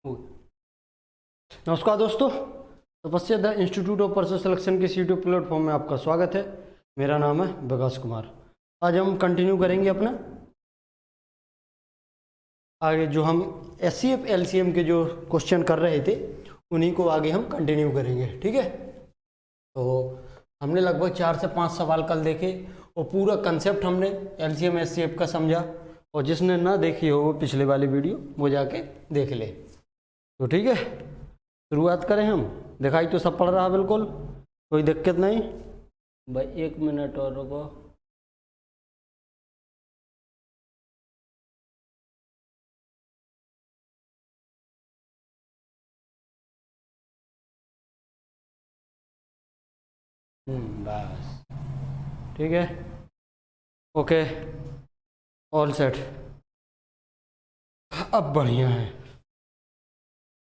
नमस्कार दोस्तों, तपस्या the institute of personal selection के यूट्यूब प्लेटफॉर्म में आपका स्वागत है। मेरा नाम है विकास कुमार। आज हम कंटिन्यू करेंगे अपना आगे जो हम एचसीएफ एलसीएम के जो क्वेश्चन कर रहे थे उन्हीं को आगे हम कंटिन्यू करेंगे। ठीक है, तो हमने लगभग 4 से 5 सवाल कल देखे और पूरा कंसेप्ट हमने एलसीएम एचसीएफ का समझा। और जिसने ना देखी हो वो पिछले वाली वीडियो वो जाके देख ले। तो ठीक है, शुरुआत करें हम। दिखाई तो सब पड़ रहा है, बिल्कुल कोई दिक्कत नहीं भाई। 1 मिनट और रुको। बस ठीक है, ओके, ऑल सेट। अब बढ़िया है,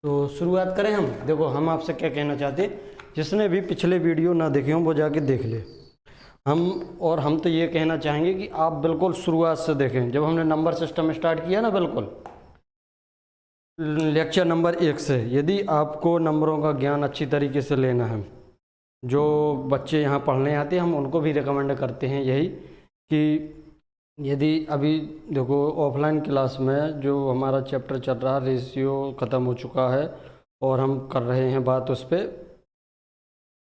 तो शुरुआत करें हम। देखो हम आपसे क्या कहना चाहते, जिसने भी पिछले वीडियो ना देखे हों वो जाके देख ले। हम तो ये कहना चाहेंगे कि आप बिल्कुल शुरुआत से देखें। जब हमने नंबर सिस्टम स्टार्ट किया ना, बिल्कुल लेक्चर नंबर 1 से, यदि आपको नंबरों का ज्ञान अच्छी तरीके से लेना है, जो बच्चे यहाँ पढ़ने आते हैं हम उनको भी रिकमेंड करते हैं यही कि यदि अभी देखो ऑफलाइन क्लास में जो हमारा चैप्टर चल रहा है, रेशियो ख़त्म हो चुका है और हम कर रहे हैं बात उस पर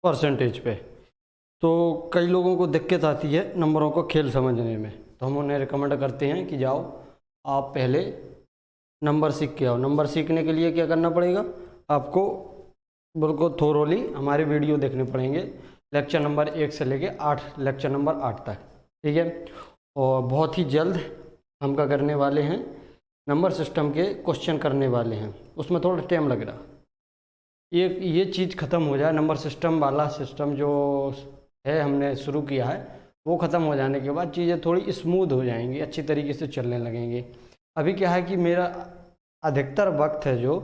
परसेंटेज पे, तो कई लोगों को दिक्कत आती है नंबरों को खेल समझने में। तो हम उन्हें रिकमेंड करते हैं कि जाओ आप पहले नंबर सीख के आओ। नंबर सीखने के लिए क्या करना पड़ेगा आपको, बिल्कुल थोरोली हमारे वीडियो देखने पड़ेंगे, लेक्चर नंबर 1 से लेके 8 लेक्चर नंबर 8 तक। ठीक है, और बहुत ही जल्द हम क्या करने वाले हैं, नंबर सिस्टम के क्वेश्चन करने वाले हैं। उसमें थोड़ा टाइम लग रहा, ये चीज़ ख़त्म हो जाए। नंबर सिस्टम वाला सिस्टम जो है हमने शुरू किया है वो ख़त्म हो जाने के बाद चीज़ें थोड़ी स्मूथ हो जाएंगी, अच्छी तरीके से चलने लगेंगी। अभी क्या है कि मेरा अधिकतर वक्त है जो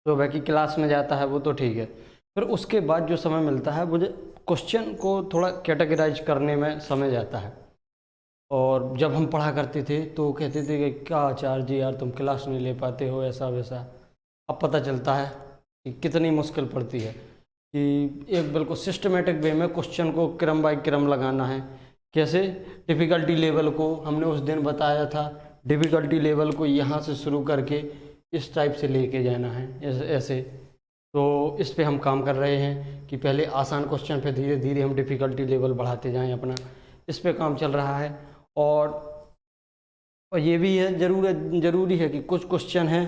सुबह की क्लास में जाता है वो तो ठीक है, फिर उसके बाद जो समय मिलता है मुझे क्वेश्चन को थोड़ा कैटेगराइज करने में समय जाता है। और जब हम पढ़ा करते थे तो कहते थे कि क्या आचार्य जी यार तुम क्लास नहीं ले पाते हो, ऐसा वैसा। अब पता चलता है कि कितनी मुश्किल पड़ती है कि एक बिल्कुल सिस्टमेटिक वे में क्वेश्चन को क्रम बाय क्रम लगाना है। कैसे, डिफ़िकल्टी लेवल को हमने उस दिन बताया था, डिफ़िकल्टी लेवल को यहाँ से शुरू करके इस टाइप से लेके जाना है, ऐसे। तो इस पे हम काम कर रहे हैं कि पहले आसान क्वेश्चन पे धीरे धीरे हम डिफ़िकल्टी लेवल बढ़ाते जाएं अपना, इस पे काम चल रहा है। और ये भी है ज़रूरी है कि कुछ क्वेश्चन हैं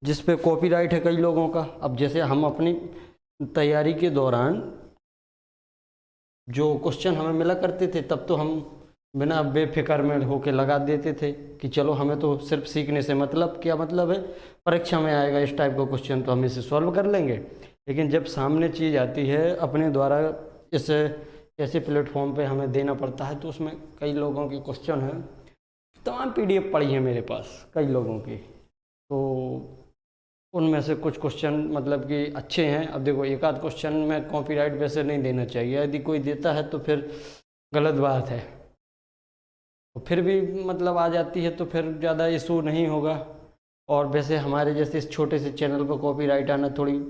जिस पे कॉपीराइट है कई लोगों का। अब जैसे हम अपनी तैयारी के दौरान जो क्वेश्चन हमें मिला करते थे तब तो हम बिना बेफिक्र में होके लगा देते थे कि चलो हमें तो सिर्फ सीखने से मतलब, क्या मतलब है, परीक्षा में आएगा इस टाइप का क्वेश्चन तो हम इसे सॉल्व कर लेंगे। लेकिन जब सामने चीज़ आती है अपने द्वारा इस ऐसे प्लेटफॉर्म पे हमें देना पड़ता है, तो उसमें कई लोगों के क्वेश्चन हैं, तमाम पीडीएफ पड़ी है मेरे पास कई लोगों की, तो उनमें से कुछ क्वेश्चन मतलब कि अच्छे हैं। अब देखो एक आध क्वेश्चन में कॉपीराइट वैसे नहीं देना चाहिए, यदि कोई देता है तो फिर गलत बात है, तो फिर भी मतलब आ जाती है तो फिर ज़्यादा इशू नहीं होगा। और वैसे हमारे जैसे इस छोटे से चैनल पर कॉपीराइट आना थोड़ी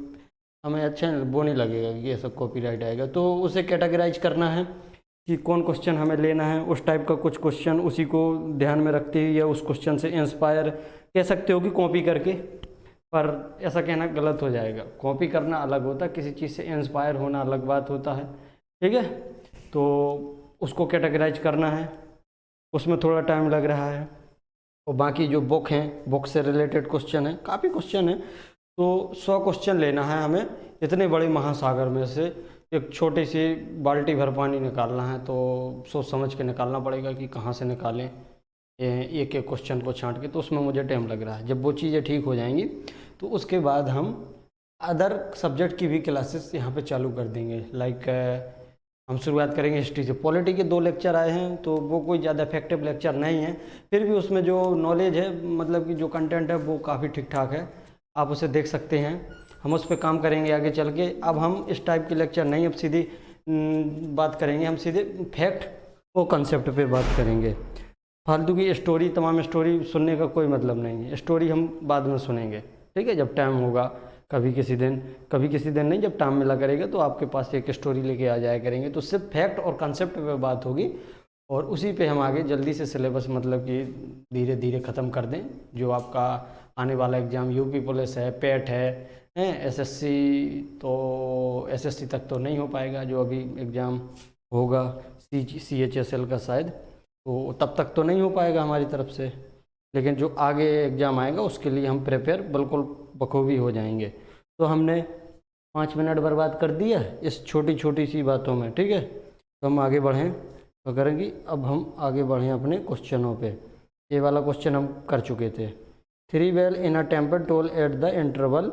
हमें अच्छा वो नहीं लगेगा कि ये सब कॉपीराइट आएगा। तो उसे कैटेगराइज करना है कि कौन क्वेश्चन हमें लेना है, उस टाइप का कुछ क्वेश्चन उसी को ध्यान में रखते हुए या उस क्वेश्चन से इंस्पायर कह सकते हो कि कॉपी करके, पर ऐसा कहना गलत हो जाएगा। कॉपी करना अलग होता है, किसी चीज़ से इंस्पायर होना अलग बात होता है। ठीक है, तो उसको कैटेगराइज करना है, उसमें थोड़ा टाइम लग रहा है। और बाकी जो बुक हैं, बुक से रिलेटेड क्वेश्चन है, काफ़ी क्वेश्चन है, तो 100 क्वेश्चन लेना है हमें। इतने बड़े महासागर में से एक छोटी सी बाल्टी भर पानी निकालना है, तो सोच समझ के निकालना पड़ेगा कि कहाँ से निकालें एक एक क्वेश्चन को छांट के। तो उसमें मुझे टाइम लग रहा है। जब वो चीज़ें ठीक हो जाएंगी तो उसके बाद हम अदर सब्जेक्ट की भी क्लासेस यहाँ पे चालू कर देंगे। लाइक हम शुरुआत करेंगे हिस्ट्री से। पॉलिटी के 2 लेक्चर आए हैं तो वो कोई ज़्यादा इफेक्टिव लेक्चर नहीं है, फिर भी उसमें जो नॉलेज है, मतलब कि जो कंटेंट है वो काफ़ी ठीक ठाक है, आप उसे देख सकते हैं। हम उस पर काम करेंगे आगे चल के। अब हम इस टाइप के लेक्चर नहीं, अब सीधी बात करेंगे, हम सीधे फैक्ट और कंसेप्ट पे बात करेंगे। फालतू की स्टोरी, तमाम स्टोरी सुनने का कोई मतलब नहीं है, स्टोरी हम बाद में सुनेंगे। ठीक है, जब टाइम होगा कभी किसी दिन नहीं, जब टाइम मिला करेगा तो आपके पास एक स्टोरी लेके आ जाया करेंगे, तो सिर्फ फैक्ट और कंसेप्ट पे बात होगी और उसी पे हम आगे जल्दी से सिलेबस मतलब कि धीरे धीरे ख़त्म कर दें। जो आपका आने वाला एग्ज़ाम यूपी पुलिस है, पेट है एसएससी, तो एसएससी तक तो नहीं हो पाएगा, जो अभी एग्ज़ाम होगा CHSL का शायद, तो तब तक तो नहीं हो पाएगा हमारी तरफ से, लेकिन जो आगे एग्ज़ाम आएगा उसके लिए हम प्रिपेयर बिल्कुल बखूबी हो जाएंगे। तो हमने 5 मिनट बर्बाद कर दिया इस छोटी छोटी सी बातों में, ठीक है। तो हम आगे बढ़ें तो करेंगे, अब हम आगे बढ़ें अपने क्वेश्चनों पे। ये वाला क्वेश्चन हम कर चुके थे, 3 bell in a temper toll at the interval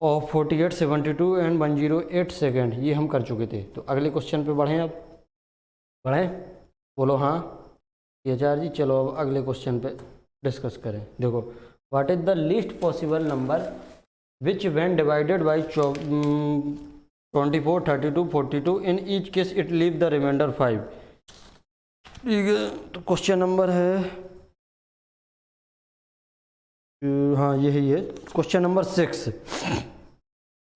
of 48, 72 and 108 second, ये हम कर चुके थे। तो अगले क्वेश्चन पे बढ़ें, अब बढ़ें, बोलो हाँ आचार्य जी। चलो अब अगले क्वेश्चन पे डिस्कस करें। देखो, what is the least possible number which when divided by 24, 32, 42 in each case it leave the remainder 5। ठीक है, तो क्वेश्चन नंबर है, हाँ यही है क्वेश्चन नंबर 6,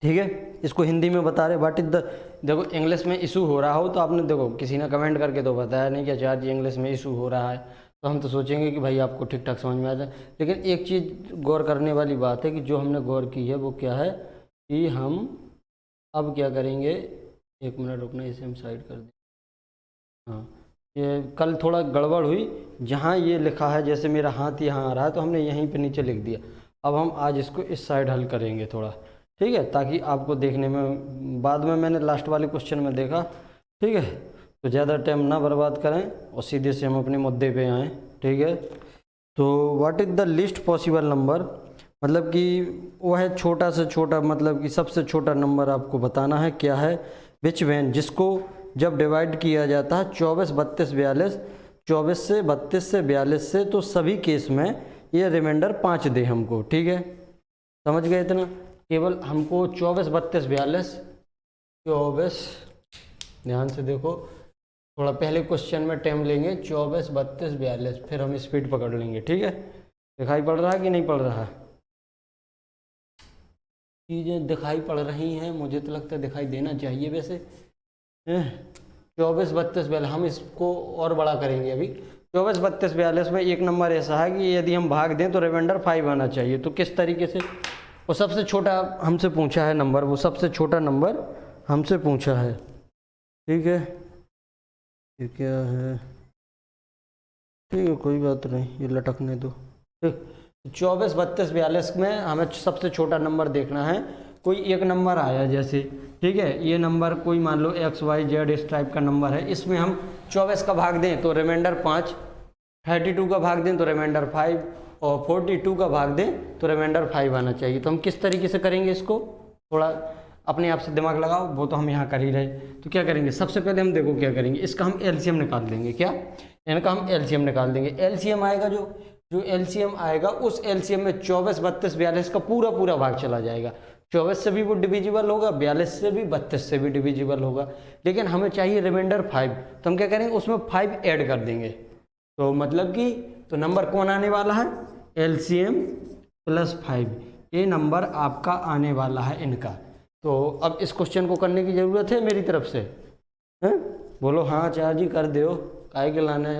ठीक है। इसको हिंदी में बता रहे, व्हाट इज द, देखो इंग्लिश में इशू हो रहा हो तो आपने देखो किसी ने कमेंट करके तो बताया नहीं कि आचार्य जी इंग्लिश में इशू हो रहा है, तो हम तो सोचेंगे कि भाई आपको ठीक ठाक समझ में आ जाए। लेकिन एक चीज़ गौर करने वाली बात है कि जो हमने गौर की है वो क्या है कि हम अब क्या करेंगे, 1 मिनट रुकना, इसे हम साइड कर दें। हाँ, ये कल थोड़ा गड़बड़ हुई, जहाँ ये लिखा है जैसे मेरा हाथ यहाँ आ रहा है तो हमने यहीं पे नीचे लिख दिया। अब हम आज इसको इस साइड हल करेंगे थोड़ा, ठीक है, ताकि आपको देखने में, बाद में मैंने लास्ट वाले क्वेश्चन में देखा, ठीक है, तो ज़्यादा टाइम ना बर्बाद करें और सीधे से हम अपने मुद्दे पे आएँ, ठीक है। तो what is the least possible number, मतलब कि वो है छोटा से छोटा, मतलब कि सबसे छोटा नंबर आपको बताना है क्या है, विच व्हेन, जिसको जब डिवाइड किया जाता है 24, 32, 42, 24 से 32 से 42 से, तो सभी केस में ये रिमाइंडर 5 दे हमको, ठीक है, समझ गए इतना। केवल हमको 24, 32, 42, 24, ध्यान से देखो, थोड़ा पहले क्वेश्चन में टाइम लेंगे, 24, 32, 42, फिर हम स्पीड पकड़ लेंगे, ठीक है। दिखाई पड़ रहा है कि नहीं पड़ रहा है, चीज़ें दिखाई पड़ रही हैं, मुझे तो लगता है दिखाई देना चाहिए वैसे। 24, 32, 42, हम इसको और बड़ा करेंगे अभी। 24, 32, 42 में एक नंबर ऐसा है कि यदि हम भाग दें तो रिमाइंडर 5 आना चाहिए। तो किस तरीके से, वो सबसे छोटा हमसे पूछा है नंबर, वो सबसे छोटा नंबर हमसे पूछा है, ठीक है। ये क्या है, ठीक है कोई बात नहीं, ये लटकने दो, ठीक। 24, 32, 42 में हमें सबसे छोटा नंबर देखना है। कोई एक नंबर आया जैसे, ठीक है, ये नंबर कोई मान लो XYZ इस टाइप का नंबर है, इसमें हम 24 का भाग दें तो रिमाइंडर 5, 32 का भाग दें तो रिमाइंडर 5 और 42 का भाग दें तो रिमाइंडर 5 आना चाहिए। तो हम किस तरीके से करेंगे इसको, थोड़ा अपने आप से दिमाग लगाओ, वो तो हम यहाँ कर ही रहे। तो क्या करेंगे, सबसे पहले हम देखो क्या करेंगे, इसका हम LCM निकाल देंगे, क्या इनका हम LCM निकाल देंगे। LCM आएगा, जो LCM आएगा उस LCM में 24, 32, 42 का पूरा पूरा भाग चला जाएगा। 24 से भी वो डिविजिबल होगा, 42 से भी, 32 से भी डिविजिबल होगा, लेकिन हमें चाहिए रिमाइंडर 5, तो हम क्या करेंगे उसमें 5 ऐड कर देंगे। तो मतलब कि तो नंबर कौन आने वाला है, LCM + 5, ये नंबर आपका आने वाला है इनका। तो अब इस क्वेश्चन को करने की ज़रूरत है मेरी तरफ से, हैं, बोलो हाँ आचार्य जी कर दो, काहे के लाने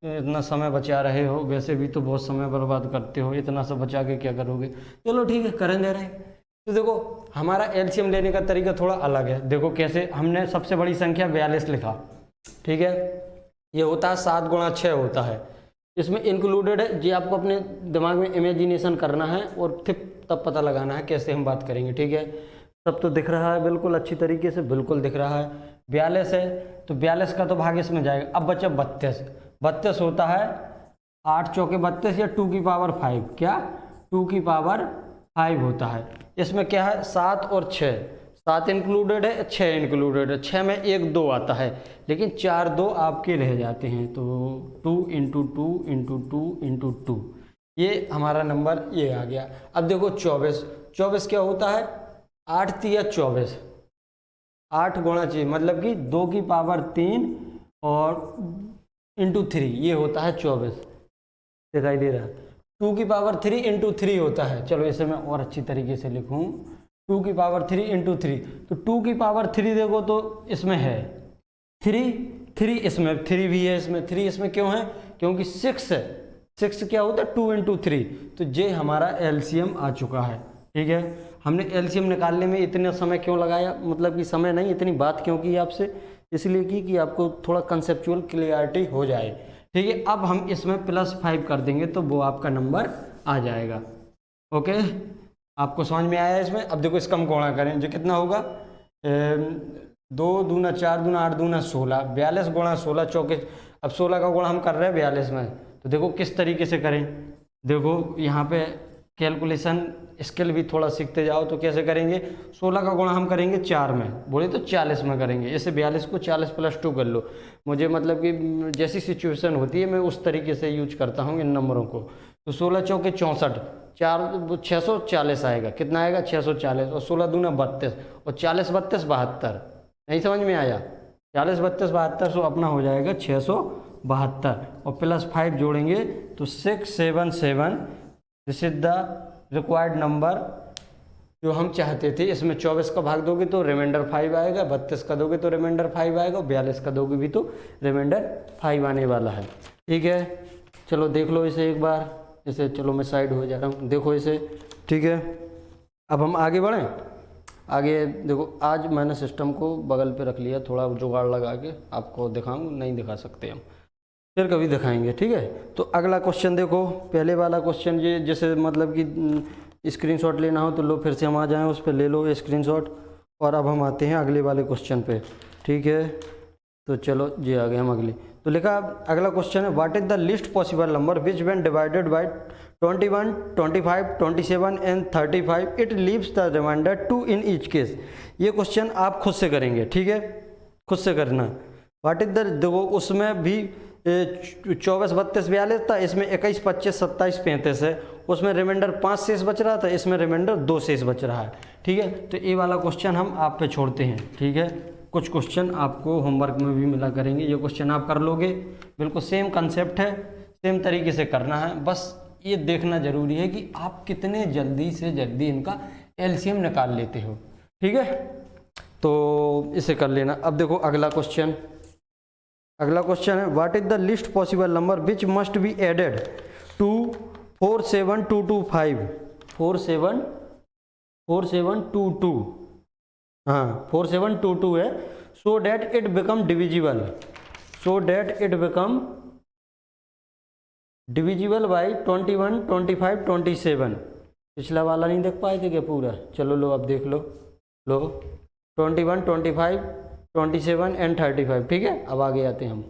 इतना समय बचा रहे हो, वैसे भी तो बहुत समय बर्बाद करते हो, इतना सब बचा के क्या करोगे। चलो ठीक है, करें दे रहे हैं। तो देखो हमारा LCM लेने का तरीका थोड़ा अलग है। देखो कैसे, हमने सबसे बड़ी संख्या 42 लिखा, ठीक है, ये होता है 7 × 6 होता है, इसमें इंक्लूडेड है जी, आपको अपने दिमाग में इमेजिनेशन करना है और फिर तब पता लगाना है कैसे हम बात करेंगे, ठीक है। सब तो दिख रहा है बिल्कुल अच्छी तरीके से, बिल्कुल दिख रहा है। 42 है तो 42 का तो भाग इसमें जाएगा। अब बचा 32, 32 होता है 8 चौके 32 या 2 की पावर 5, क्या 2 की पावर 5 होता है। इसमें क्या है 7 और 6, 7 इंक्लूडेड है, 6 इंक्लूडेड है, 6 में 1 2 आता है, लेकिन 4 2 आपके रह जाते हैं। तो 2 × 2 × 2 × 2, ये हमारा नंबर ये आ गया। अब देखो 24, 24 क्या होता है 8 × 3 = 24, 8 गुणा 6 मतलब कि 2 की पावर 3 और × 3, ये होता है 24, दिखाई दे रहा है। 2 की पावर 3 इंटू 3 होता है। चलो इसे मैं और अच्छी तरीके से लिखूं, 2 की पावर 3 इंटू 3, तो 2 की पावर 3 देखो तो इसमें है 3 इसमें 3 भी है, इसमें 3 इसमें क्यों है, क्योंकि 6 है, 6 क्या होता है 2 इंटू 3, तो ये हमारा एलसीएम आ चुका है। ठीक है, हमने एलसीएम निकालने में इतना समय क्यों लगाया, मतलब कि समय नहीं, इतनी बात क्यों की आपसे, इसलिए की कि आपको थोड़ा कंसेप्चुअल क्लियरिटी हो जाए। ठीक है, अब हम इसमें +5 कर देंगे तो वो आपका नंबर आ जाएगा। ओके, आपको समझ में आया इसमें। अब देखो इसका हम गुणा करें, जो कितना होगा 2 दूना 4 दूना 8 दूना 16, 42 गुणा 16 चौके। अब 16 का गुणा हम कर रहे हैं 42 में, तो देखो किस तरीके से करें। देखो यहाँ पे कैलकुलेशन स्किल भी थोड़ा सीखते जाओ, तो कैसे करेंगे, 16 का गुणा हम करेंगे 4 में, बोले तो 40 में करेंगे। इसे 42 को 40 + 2 कर लो, मुझे मतलब कि जैसी सिचुएशन होती है मैं उस तरीके से यूज करता हूँ इन नंबरों को। तो 16 चौके 64, 640 आएगा, कितना आएगा 640, और 16 दूना 32, और 40 32 72, नहीं समझ में आया, 40 32 72, सो अपना हो जाएगा 672, और +5 जोड़ेंगे तो 677। This is the required number जो हम चाहते थे। इसमें 24 का भाग दोगे तो रिमाइंडर 5 आएगा, 32 का दोगे तो रिमाइंडर 5 आएगा, और 42 का दोगे भी तो रिमाइंडर 5 आने वाला है। ठीक है, चलो देख लो इसे एक बार, इसे चलो मैं साइड हो जा रहा हूँ, देखो इसे। ठीक है, अब हम आगे बढ़ें। आगे देखो, आज मैंने सिस्टम को बगल पे रख लिया, थोड़ा जुगाड़ लगा के आपको दिखाऊँ, नहीं दिखा सकते हम, फिर कभी दिखाएंगे। ठीक है, तो अगला क्वेश्चन देखो, पहले वाला क्वेश्चन ये जैसे मतलब कि स्क्रीनशॉट लेना हो तो लो, फिर से हम आ जाएं उस पर, ले लो स्क्रीनशॉट। और अब हम आते हैं अगले वाले क्वेश्चन पे। ठीक है, तो चलो जी आ गए हम अगले। तो लिखा अगला क्वेश्चन है, what is the least possible number which when divided by 21, 25, 27 and 35 it leaves the remainder 2 in each case. ये क्वेश्चन आप खुद से करेंगे। ठीक है, खुद से करना। व्हाट इज द, देखो उसमें भी 24 32 42 था, इसमें 21 25 27 35 है, उसमें रिमाइंडर 5 शेष बच रहा था, इसमें रिमाइंडर 2 शेष बच रहा है। ठीक है, तो ये वाला क्वेश्चन हम आप पे छोड़ते हैं। ठीक है, कुछ क्वेश्चन आपको होमवर्क में भी मिला करेंगे, ये क्वेश्चन आप कर लोगे, बिल्कुल सेम कंसेप्ट है, सेम तरीके से करना है। बस ये देखना जरूरी है कि आप कितने जल्दी से जल्दी इनका एलसीएम निकाल लेते हो। ठीक है, तो इसे कर लेना। अब देखो अगला क्वेश्चन है, what is the least possible number which must be added to 47225, 4722, हाँ 4722 है, so that it become divisible, by 21 25 27। पिछला वाला नहीं देख पाए थे क्या पूरा, चलो लो अब देख लो, 21 25 27 एंड 35। ठीक है, अब आगे आते हैं हम।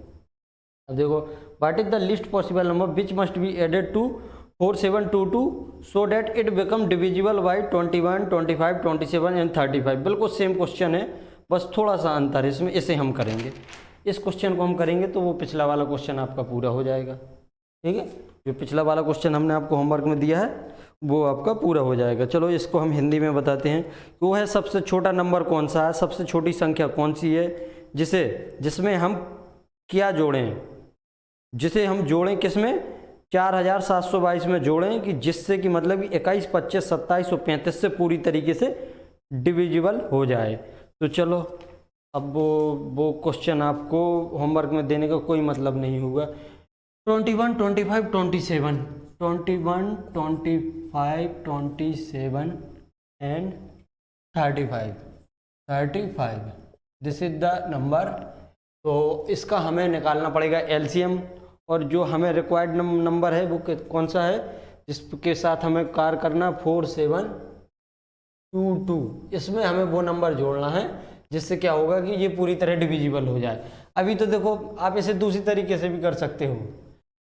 अब देखो, what is the least possible number which must be added to 4722 so that it become divisible by 21 25 27 and 35। बिल्कुल सेम क्वेश्चन है, बस थोड़ा सा अंतर है इसमें, इसे हम करेंगे। इस क्वेश्चन को हम करेंगे तो वो पिछला वाला क्वेश्चन आपका पूरा हो जाएगा। ठीक है, जो पिछला वाला क्वेश्चन हमने आपको होमवर्क में दिया है वो आपका पूरा हो जाएगा। चलो इसको हम हिंदी में बताते हैं। वो है, सबसे छोटा नंबर कौन सा है, सबसे छोटी संख्या कौन सी है जिसमें हम क्या जोड़ें, जिसे हम जोड़ें किसमें 4722 में जोड़ें, कि जिससे कि मतलब कि 21 25 27 और 35 से पूरी तरीके से डिविजिबल हो जाए। तो चलो अब वो क्वेश्चन आपको होमवर्क में देने का कोई मतलब नहीं होगा। 21 25 27 and 35 this is the number. तो इसका हमें निकालना पड़ेगा एलसीएम, और जो हमें रिक्वायर्ड नंबर है वो कौन सा है, जिसके साथ हमें कार्य करना 4722। इसमें हमें वो नंबर जोड़ना है जिससे क्या होगा कि ये पूरी तरह डिविजिबल हो जाए। अभी तो देखो आप इसे दूसरी तरीके से भी कर सकते हो।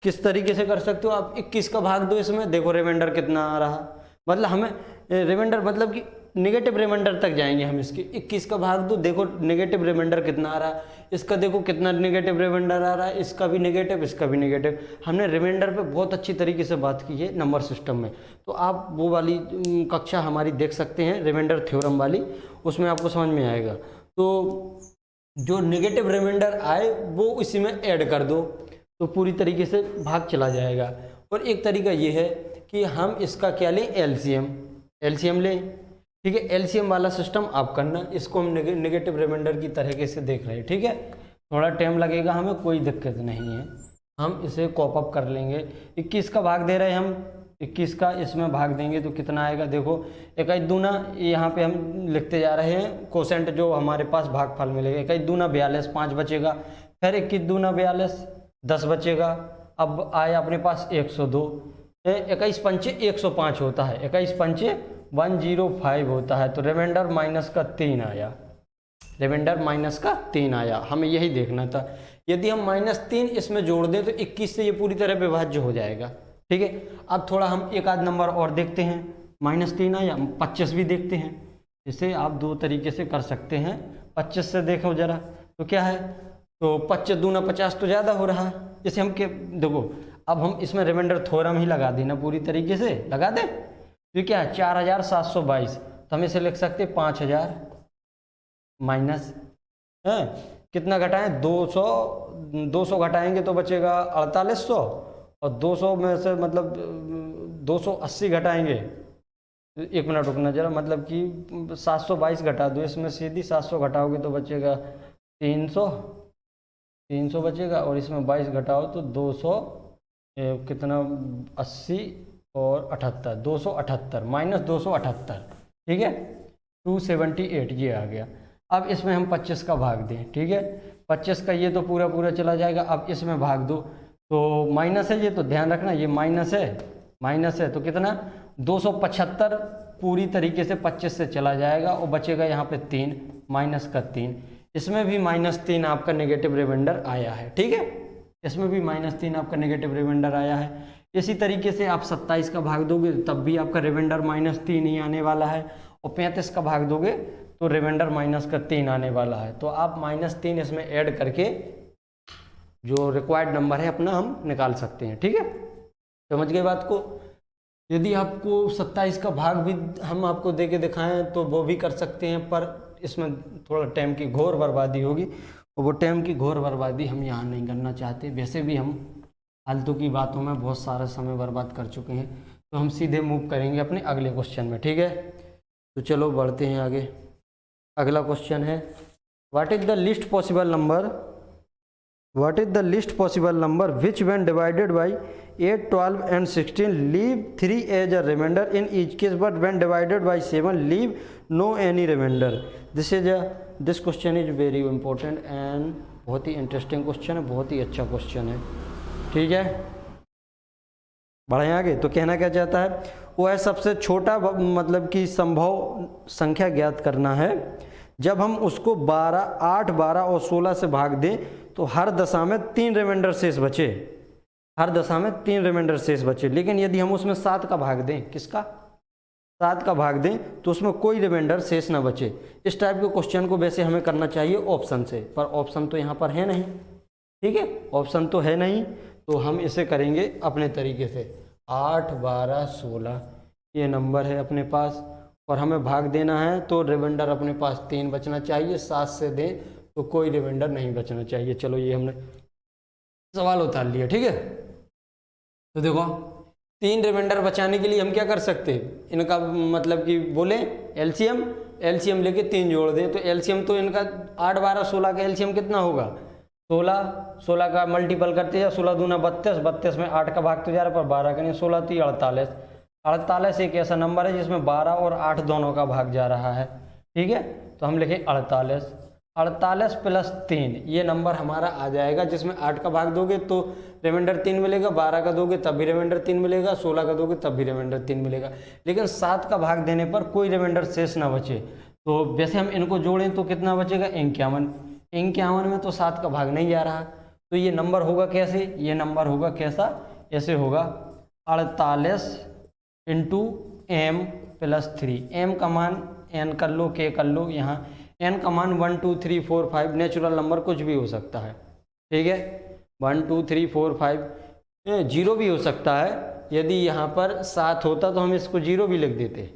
किस तरीके से कर सकते हो आप, 21 का भाग दो इसमें, देखो रिमाइंडर कितना आ रहा, मतलब हमें रिमाइंडर मतलब कि नेगेटिव रिमाइंडर तक जाएंगे हम इसके। 21 का भाग दो, देखो नेगेटिव रिमाइंडर कितना आ रहा, इसका देखो कितना नेगेटिव रिमाइंडर आ रहा है, इसका भी नेगेटिव, इसका भी नेगेटिव। हमने रिमाइंडर पे बहुत अच्छी तरीके से बात की है नंबर सिस्टम में, तो आप वो वाली कक्षा हमारी देख सकते हैं, रिमाइंडर थ्योरम वाली, उसमें आपको समझ में आएगा। तो जो नेगेटिव रिमाइंडर आए वो इसी में ऐड कर दो, तो पूरी तरीके से भाग चला जाएगा। और एक तरीका ये है कि हम इसका क्या लें, एलसीएम लें। ठीक है, एलसीएम वाला सिस्टम आप करना, इसको हम नेगेटिव रिमाइंडर की तरीके से देख रहे हैं। ठीक है, थोड़ा टाइम लगेगा हमें, कोई दिक्कत नहीं है, हम इसे कॉप अप कर लेंगे। 21 का भाग दे रहे हैं हम, 21 का इसमें भाग देंगे तो कितना आएगा, देखो 21 दूना, यहाँ पे हम लिखते जा रहे हैं कोसेंट जो हमारे पास भागफल मिलेगा। 21 दूना 42, 5 बचेगा, फिर 21 दूना 42, 10 बचेगा। अब आया अपने पास 102, 21 पंचे 105 होता है, 21 पंचे 105 होता है, तो रिमाइंडर माइनस का 3 आया, रिमाइंडर माइनस का 3 आया, हमें यही देखना था। यदि हम -3 इसमें जोड़ दें तो 21 से ये पूरी तरह विभाज्य हो जाएगा। ठीक है, अब थोड़ा हम एक आध नंबर और देखते हैं, -3 आया, 25 भी देखते हैं। इसे आप दो तरीके से कर सकते हैं, 25 से देखो जरा, तो क्या है, तो 25 दूना 50 तो ज़्यादा हो रहा है, इसे हम क्या, देखो अब हम इसमें रिमाइंडर थ्योरम ही लगा देना, पूरी तरीके से लगा दें, तो क्या है 4722, तो हम इसे लिख सकते 5000 माइनस है कितना घटाएं, 200 घटाएंगे तो बचेगा 4800, और 200 में से मतलब 280 घटाएंगे, एक मिनट रुकना जरा, मतलब कि 722 घटा दो इसमें, सीधी 700 घटाओगे तो बचेगा 300 बचेगा, और इसमें 22 घटाओ तो 200 कितना 80 और 78, 278 माइनस 278, ठीक है 278 ये आ गया। अब इसमें हम 25 का भाग दें, ठीक है 25 का ये तो पूरा पूरा चला जाएगा, अब इसमें भाग दो तो माइनस है, ये तो ध्यान रखना ये माइनस है तो कितना 275 पूरी तरीके से 25 से चला जाएगा, और बचेगा यहाँ पे 3 माइनस का 3, इसमें भी -3 आपका नेगेटिव रिमाइंडर आया है। ठीक है, इसमें भी -3 आपका नेगेटिव रिमाइंडर आया है। इसी तरीके से आप 27 का भाग दोगे तब भी आपका रिमाइंडर -3 ही आने वाला है, और 35 का भाग दोगे तो रिमाइंडर -3 आने वाला है। तो आप -3 इसमें ऐड करके जो रिक्वायर्ड नंबर है अपना हम निकाल सकते हैं। ठीक है, समझ गए बात को। यदि आपको 27 का भाग भी हम आपको दे के दिखाएं तो वो भी कर सकते हैं, पर इसमें थोड़ा टाइम की घोर बर्बादी होगी, और वो टाइम की घोर बर्बादी हम यहाँ नहीं करना चाहते। वैसे भी हम फालतू की बातों में बहुत सारा समय बर्बाद कर चुके हैं, तो हम सीधे मूव करेंगे अपने अगले क्वेश्चन में। ठीक है, तो चलो बढ़ते हैं आगे। अगला क्वेश्चन है, what is the least possible number which when divided by 8, 12 and 16 leave 3 as a remainder in each case, but when divided by 7 leave no any remainder. This question is very important and बहुत ही interesting question है, बहुत ही अच्छा question है। ठीक है, बढ़े आगे। तो कहना क्या चाहता है, वो है सबसे छोटा मतलब कि संभव संख्या ज्ञात करना है, जब हम उसको 8, 12 और 16 से भाग दें तो हर दशा में 3 रिमाइंडर शेष बचे, हर दशा में 3 रिमाइंडर शेष बचे। लेकिन यदि हम उसमें 7 का भाग दें, किसका 7 का भाग दें, तो उसमें कोई रिमाइंडर शेष ना बचे। इस टाइप के क्वेश्चन को वैसे हमें करना चाहिए ऑप्शन से, पर ऑप्शन तो यहाँ पर है नहीं। ठीक है, ऑप्शन तो है नहीं, तो हम इसे करेंगे अपने तरीके से। 8, 12, 16 ये नंबर है अपने पास, और हमें भाग देना है तो रिमाइंडर अपने पास 3 बचना चाहिए। 7 से दें तो कोई रिमाइंडर नहीं बचना चाहिए। चलो ये हमने सवाल उतार लिया। ठीक है, तो देखो 3 रिमाइंडर बचाने के लिए हम क्या कर सकते हैं, इनका मतलब कि बोले एलसीएम लेके 3 जोड़ दें, तो एलसीएम तो इनका 8, 12, 16 का एलसीएम कितना होगा 16 का मल्टीपल करते हैं, 16 दूना 32, 32 में 8 का भाग तो जा रहा है पर 12 का नहीं, 16 3 48 एक ऐसा नंबर है जिसमें 12 और 8 दोनों का भाग जा रहा है। ठीक है, तो हम लिखें 48 प्लस 3 ये नंबर हमारा आ जाएगा, जिसमें 8 का भाग दोगे तो रिमाइंडर 3 मिलेगा, 12 का दोगे तब भी रिमाइंडर 3 मिलेगा, 16 का दोगे तब भी रिमाइंडर 3 मिलेगा। लेकिन 7 का भाग देने पर कोई रिमाइंडर शेष ना बचे, तो वैसे हम इनको जोड़ें तो कितना बचेगा 51 में तो 7 का भाग नहीं जा रहा, तो ये नंबर होगा कैसे, ये नंबर होगा कैसा, ऐसे होगा 48 इंटू m प्लस 3। m का मान n कर लो, k कर लो, यहाँ n का मान 1 2 3 4 5 नेचुरल नंबर कुछ भी हो सकता है। ठीक है, 1 2 3 4 5 0 भी हो सकता है। यदि यहाँ पर 7 होता तो हम इसको 0 भी लिख देते,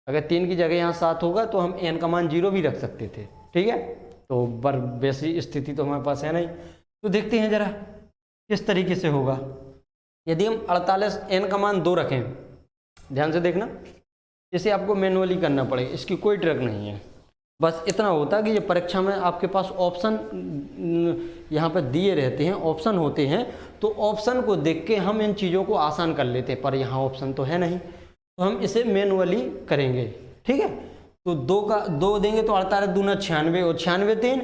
अगर 3 की जगह यहाँ 7 होगा तो हम n का मान 0 भी रख सकते थे। ठीक है, तो पर वैसी स्थिति तो हमारे पास है नहीं, तो देखते हैं जरा किस तरीके से होगा। यदि हम 48 n का मान 2 रखें, ध्यान से देखना, इसे आपको मैनुअली करना पड़ेगा, इसकी कोई ट्रिक नहीं है। बस इतना होता है कि ये परीक्षा में आपके पास ऑप्शन यहाँ पर दिए रहते हैं, ऑप्शन होते हैं, तो ऑप्शन को देख के हम इन चीज़ों को आसान कर लेते हैं, पर यहाँ ऑप्शन तो है नहीं, तो हम इसे मैनुअली करेंगे। ठीक है, तो 2 देंगे तो 48 दूना 96 और 96 3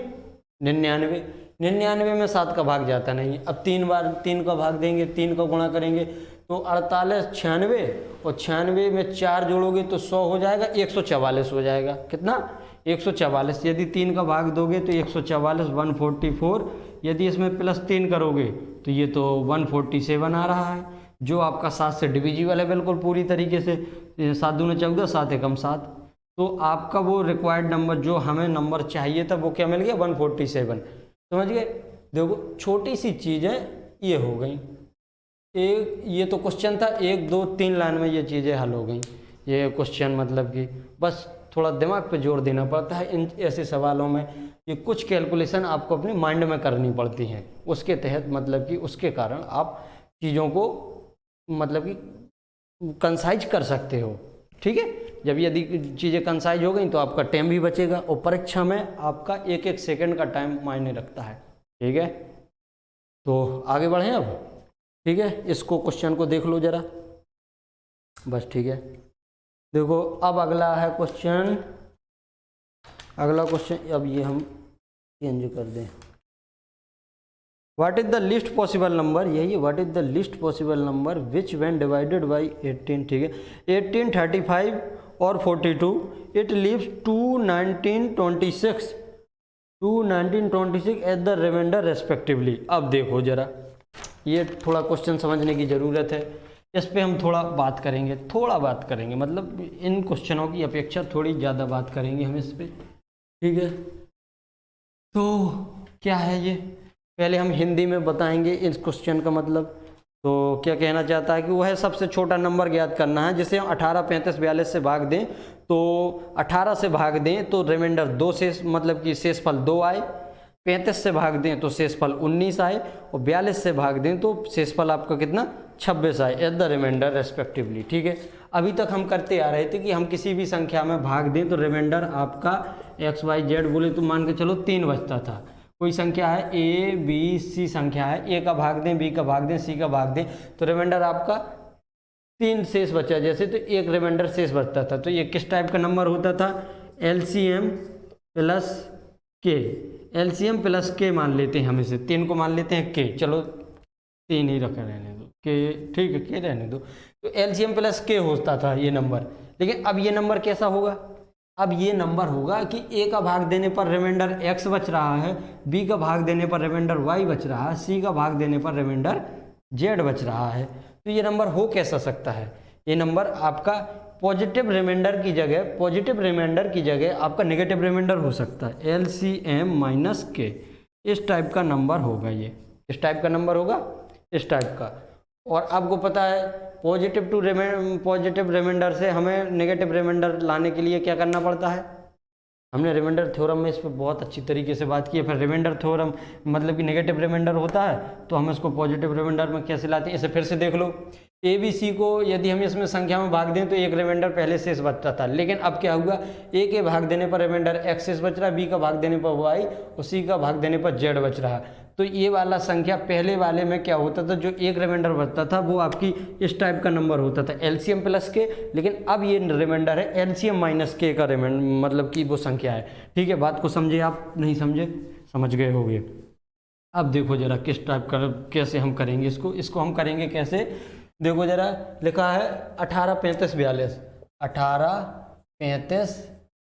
99, 99 में 7 का भाग जाता नहीं। अब 3 बार 3 का भाग देंगे, 3 का गुणा करेंगे तो 48 96 और 96 में 4 जोड़ोगे तो 100 हो जाएगा, 144 हो जाएगा। कितना? 144। यदि 3 का भाग दोगे तो 144 144, यदि इसमें प्लस 3 करोगे तो ये तो 147 आ रहा है, जो आपका 7 से डिविजिबल है बिल्कुल पूरी तरीके से। 7 दूना 14, 7 एकम 7, तो आपका वो रिक्वायर्ड नंबर जो हमें नंबर चाहिए था वो क्या मिल गया? 147। समझ गए? देखो छोटी सी चीज़ें ये हो गई, एक ये तो क्वेश्चन था, 1 2 3 लाइन में ये चीज़ें हल हो गई। ये क्वेश्चन मतलब कि बस थोड़ा दिमाग पे जोर देना पड़ता है इन ऐसे सवालों में, ये कुछ कैलकुलेशन आपको अपने माइंड में करनी पड़ती हैं, उसके तहत मतलब कि उसके कारण आप चीज़ों को मतलब कि कंसाइज कर सकते हो। ठीक है, जब यदि चीज़ें कंसाइज हो गई तो आपका टाइम भी बचेगा और परीक्षा में आपका 1-1 सेकंड का टाइम मायने रखता है। ठीक है, तो आगे बढ़ें अब। ठीक है, इसको क्वेश्चन को देख लो जरा बस। ठीक है, देखो अब अगला है क्वेश्चन, अगला क्वेश्चन अब ये हम चेंज कर दें। What is the least possible number, यही है, what is the least possible number which when divided by 18। ठीक है, 18 35 और 42 it leaves 2 19 26 2 19 26 at the remainder respectively. अब देखो जरा, ये थोड़ा क्वेश्चन समझने की ज़रूरत है, इस पे हम थोड़ा बात करेंगे, मतलब इन क्वेश्चनों की अपेक्षा थोड़ी ज़्यादा बात करेंगे हम इस पे। ठीक है, तो क्या है ये, पहले हम हिंदी में बताएंगे इस क्वेश्चन का मतलब। तो क्या कहना चाहता है कि वह सबसे छोटा नंबर ज्ञात करना है जिसे हम 18 35 42 से भाग दें, तो 18 से भाग दें तो रिमाइंडर 2 से मतलब कि शेषफल 2 आए, 35 से भाग दें तो शेषफल 19 आए और 42 से भाग दें तो शेषफल आपका कितना 26 आए एट द रिमाइंडर रेस्पेक्टिवली। ठीक है, अभी तक हम करते आ रहे थे कि हम किसी भी संख्या में भाग दें तो रिमाइंडर आपका XYZ बोले तो मान के चलो 3 बचता था। कोई संख्या है ABC संख्या है, A का भाग दें, B का भाग दें, C का भाग दें तो रिमाइंडर आपका 3 शेष बचा, जैसे तो एक रिमाइंडर शेष बचता था। तो ये किस टाइप का नंबर होता था? LCM plus K, LCM plus K मान लेते हैं हम इसे, 3 को मान लेते हैं K, चलो 3 ही रखे रहने दो K, ठीक है K रहने दो। तो LCM प्लस K होता था ये नंबर, लेकिन अब ये नंबर कैसा होगा? अब ये नंबर होगा कि A का भाग देने पर रिमाइंडर X बच रहा है, B का भाग देने पर रिमाइंडर Y बच रहा है, C का भाग देने पर रिमाइंडर Z बच रहा है। तो ये नंबर हो कैसा सकता है? ये नंबर आपका पॉजिटिव रिमाइंडर की जगह आपका नेगेटिव रिमाइंडर हो सकता है, LCM माइनस K, इस टाइप का नंबर होगा ये, इस टाइप का नंबर होगा, इस टाइप का। और आपको पता है पॉजिटिव रिमाइंडर से हमें नेगेटिव रिमाइंडर लाने के लिए क्या करना पड़ता है? हमने रिमाइंडर थ्योरम में इस पर बहुत अच्छी तरीके से बात की है। फिर रिमाइंडर थ्योरम मतलब कि नेगेटिव रिमाइंडर होता है तो हम इसको पॉजिटिव रिमाइंडर में कैसे लाते हैं, इसे फिर से देख लो। ABC को यदि हम इसमें संख्या में भाग दें तो एक रिमाइंडर पहले शेष बचता था, लेकिन अब क्या हुआ? A के भाग देने पर रिमाइंडर X शेष बच रहा है, B का भाग देने पर Y और C का भाग देने पर Z बच रहा है। तो ये वाला संख्या पहले वाले में क्या होता था? जो एक रिमाइंडर बचता था वो आपकी इस टाइप का नंबर होता था, LCM प्लस K, लेकिन अब ये रिमाइंडर है LCM माइनस K का रिमाइंडर, मतलब कि वो संख्या है। ठीक है, बात को समझे आप? नहीं समझे? समझ गए होंगे। अब देखो जरा किस टाइप का, कैसे हम करेंगे इसको हम करेंगे कैसे? देखो जरा, लिखा है 18 35 42, 18 35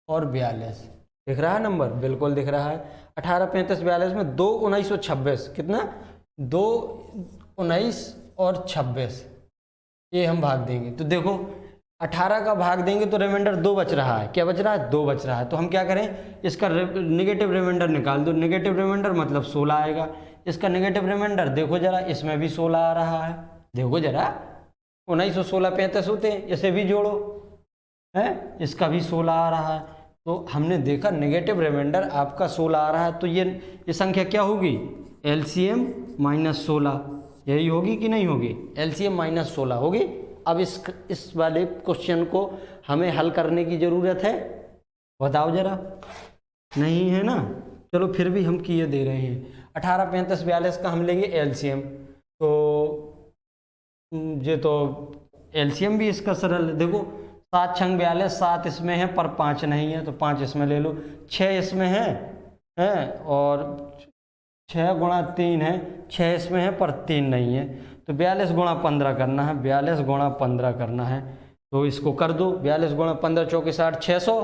और 42, दिख रहा है नंबर? बिल्कुल दिख रहा है। 18 35 42 में 2 19 और 26, कितना? 2 19 और 26, ये हम भाग देंगे तो देखो 18 का भाग देंगे तो रिमाइंडर 2 बच रहा है। क्या बच रहा है? 2 बच रहा है। तो हम क्या करें? इसका नेगेटिव रिमाइंडर निकाल दो। नेगेटिव रिमाइंडर मतलब 16 आएगा। इसका नेगेटिव रिमाइंडर देखो जरा, इसमें भी 16 आ रहा है। देखो जरा, 19 और 16 35 होते हैं, इसे भी जोड़ो, है इसका भी 16 आ रहा है। तो हमने देखा नेगेटिव रिमाइंडर आपका 16 आ रहा है, तो ये संख्या क्या होगी? LCM माइनस 16, यही होगी कि नहीं होगी? एलसीएम -16 होगी। अब इस वाले क्वेश्चन को हमें हल करने की ज़रूरत है, बताओ जरा, नहीं है ना? चलो फिर भी हम किए दे रहे हैं। 18, 35, 42 का हम लेंगे एलसीएम, तो ये तो एलसीएम भी इसका सरल है। देखो 7 छंग 42, 7 इसमें है पर 5 नहीं है, तो 5 इसमें ले लो। 6 इसमें है और 6 गुणा 3 है, 6 इसमें है पर 3 नहीं है, तो 42 गुणा 15 करना है, 42 गुणा 15 करना है। तो इसको कर दो, 42 गुणा 15 चौके 60, 600,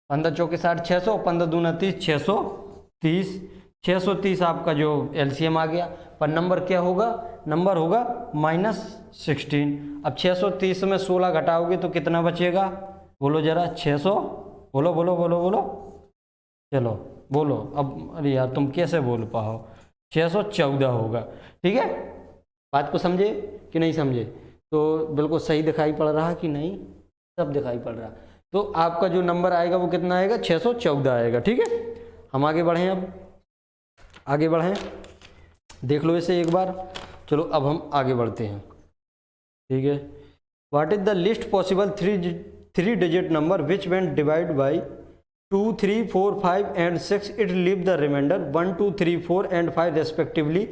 15 चौके 60, 600, 15 दूना 30, 630, 630 आपका जो एलसीएम आ गया। पर नंबर क्या होगा? नंबर होगा -16। अब 630 में 16 घटाओगे तो कितना बचेगा? बोलो जरा, 600, बोलो बोलो बोलो बोलो, चलो बोलो अब। अरे यार तुम कैसे बोल पाओ? 614 होगा। ठीक है, बात को समझे कि नहीं समझे? तो बिल्कुल सही दिखाई पड़ रहा कि नहीं? सब दिखाई पड़ रहा। तो आपका जो नंबर आएगा वो कितना आएगा? 614 आएगा। ठीक है, हम आगे बढ़ें, अब आगे बढ़ें, देख लो इसे एक बार। चलो अब हम आगे बढ़ते हैं। ठीक है, what is the least possible three digit number which when divide by 2, 3, 4, 5 and 6 it leave the remainder 1, 2, 3, 4 and 5 respectively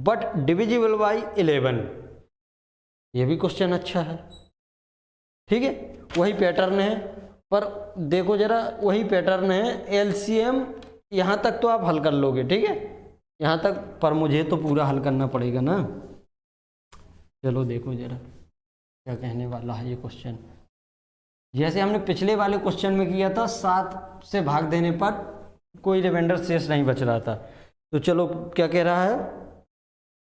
but divisible by 11। ये भी क्वेश्चन अच्छा है। ठीक है, वही पैटर्न है, पर देखो जरा, वही पैटर्न है। एलसीएम यहाँ तक तो आप हल कर लोगे, ठीक है, यहाँ तक, पर मुझे तो पूरा हल करना पड़ेगा ना। चलो देखो जरा क्या कहने वाला है ये क्वेश्चन। जैसे हमने पिछले वाले क्वेश्चन में किया था, 7 से भाग देने पर कोई रिमाइंडर शेष नहीं बच रहा था। तो चलो क्या कह रहा है,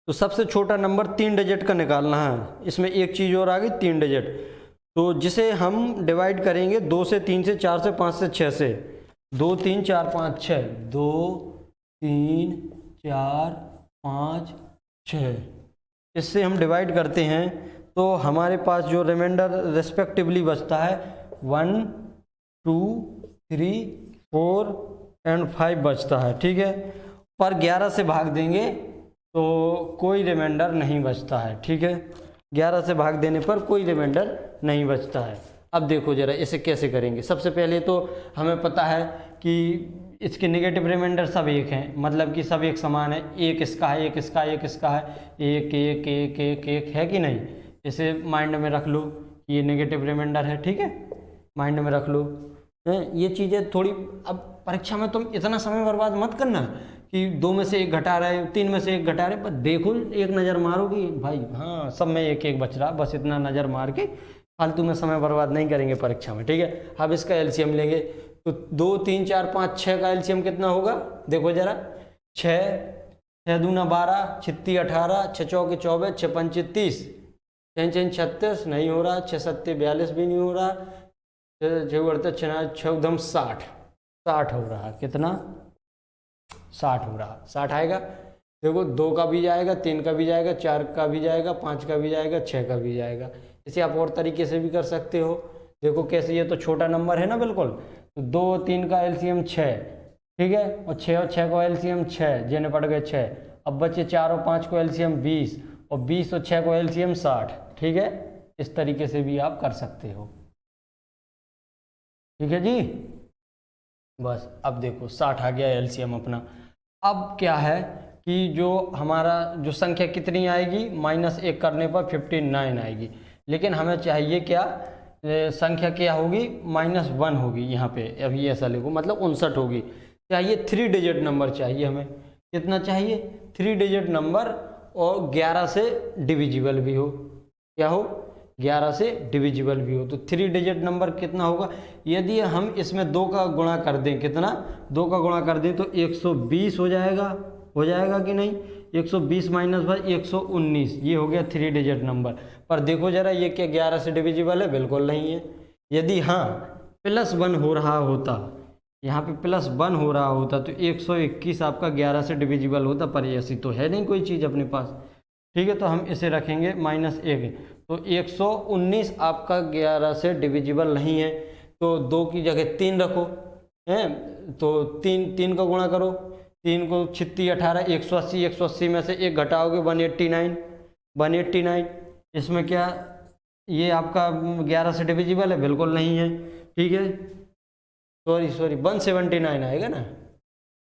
तो सबसे छोटा नंबर 3 डिजिट का निकालना है। इसमें एक चीज़ और आ गई, 3 डिजिट, तो जिसे हम डिवाइड करेंगे 2 से, 3 से, 4 से, 5 से, 6 से। 2, 3, 4, 5, 6, 2, 3, 4, 5, 6, इससे हम डिवाइड करते हैं तो हमारे पास जो रिमाइंडर रिस्पेक्टिवली बचता है 1, 2, 3, 4 एंड 5 बचता है। ठीक है, पर 11 से भाग देंगे तो कोई रिमाइंडर नहीं बचता है। ठीक है, 11 से भाग देने पर कोई रिमाइंडर नहीं बचता है। अब देखो जरा इसे कैसे करेंगे। सबसे पहले तो हमें पता है कि इसके नेगेटिव रिमाइंडर सब एक हैं, मतलब कि सब एक समान है। एक इसका है, एक इसका है, एक इसका है, एक एक एक एक एक है कि नहीं? इसे माइंड में रख लो, ये नेगेटिव रिमाइंडर है। ठीक है, माइंड में रख लो। ये चीज़ें थोड़ी, अब परीक्षा में तुम इतना समय बर्बाद मत करना कि 2 में से 1 घटा रहे, 3 में से 1 घटा रहे, पर देखो एक नज़र मारो कि भाई हाँ सब में एक एक बच रहा, बस इतना नज़र मार के फालतू में समय बर्बाद नहीं करेंगे परीक्षा में। ठीक है, अब इसका एलसीएम लेंगे तो 2, 3, 4, 5, 6 का एलसीएम कितना होगा? देखो जरा, 6 दूना 12, 6 18, 6 चौके 24, 6 पंचे 30, 6 36 नहीं हो रहा, 6 7 42 भी नहीं हो रहा, 6 अड़ते 6 दम 60 हो रहा। कितना? 60 हो रहा। 60 आएगा। देखो 2 का भी जाएगा, 3 का भी जाएगा, 4 का भी जाएगा, 5 का भी जाएगा, 6 का भी जाएगा। इसे आप और तरीके से भी कर सकते हो। देखो कैसे, ये तो छोटा नंबर है ना बिल्कुल, तो 2 और 3 का एलसीएम 6, ठीक है, और 6 को एलसीएम 6, जेने पड़ गए 6। अब बचे 4 और 5 को एलसीएम 20, और 20 और 6 को एलसीएम 60। ठीक है, इस तरीके से भी आप कर सकते हो। ठीक है जी, बस अब देखो 60 आ गया एलसीएम अपना। अब क्या है कि जो हमारा जो संख्या कितनी आएगी, -1 करने पर 59 आएगी, लेकिन हमें चाहिए क्या, संख्या क्या होगी, -1 होगी। यहाँ पे अभी ऐसा लिखो, मतलब 59 होगी। चाहिए 3 डिजिट नंबर चाहिए हमें। कितना चाहिए? 3 डिजिट नंबर, और 11 से डिविजिबल भी हो। क्या हो? 11 से डिविजिबल भी हो। तो 3 डिजिट नंबर कितना होगा? यदि हम इसमें 2 का गुणा कर दें, कितना? 2 का गुणा कर दें तो 120 हो जाएगा। हो जाएगा कि नहीं? 120 माइनस भाई 119, ये हो गया 3 डिजिट नंबर। पर देखो जरा, ये क्या 11 से डिविजिबल है? बिल्कुल नहीं है। यदि हाँ +1 हो रहा होता, यहाँ पे +1 हो रहा होता तो 121 आपका 11 से डिविजिबल होता, पर ऐसी तो है नहीं कोई चीज़ अपने पास। ठीक है, तो हम इसे रखेंगे -1, तो 119 आपका 11 से डिविजिबल नहीं है। तो 2 की जगह 3 रखो, हैं, तो 3 का गुणा करो, 3 को 36 18 180, 180 में से 1 घटाओगे 189, 189। इसमें क्या ये आपका 11 से डिविजिबल है? बिल्कुल नहीं है। ठीक है, सॉरी 179 आएगा ना,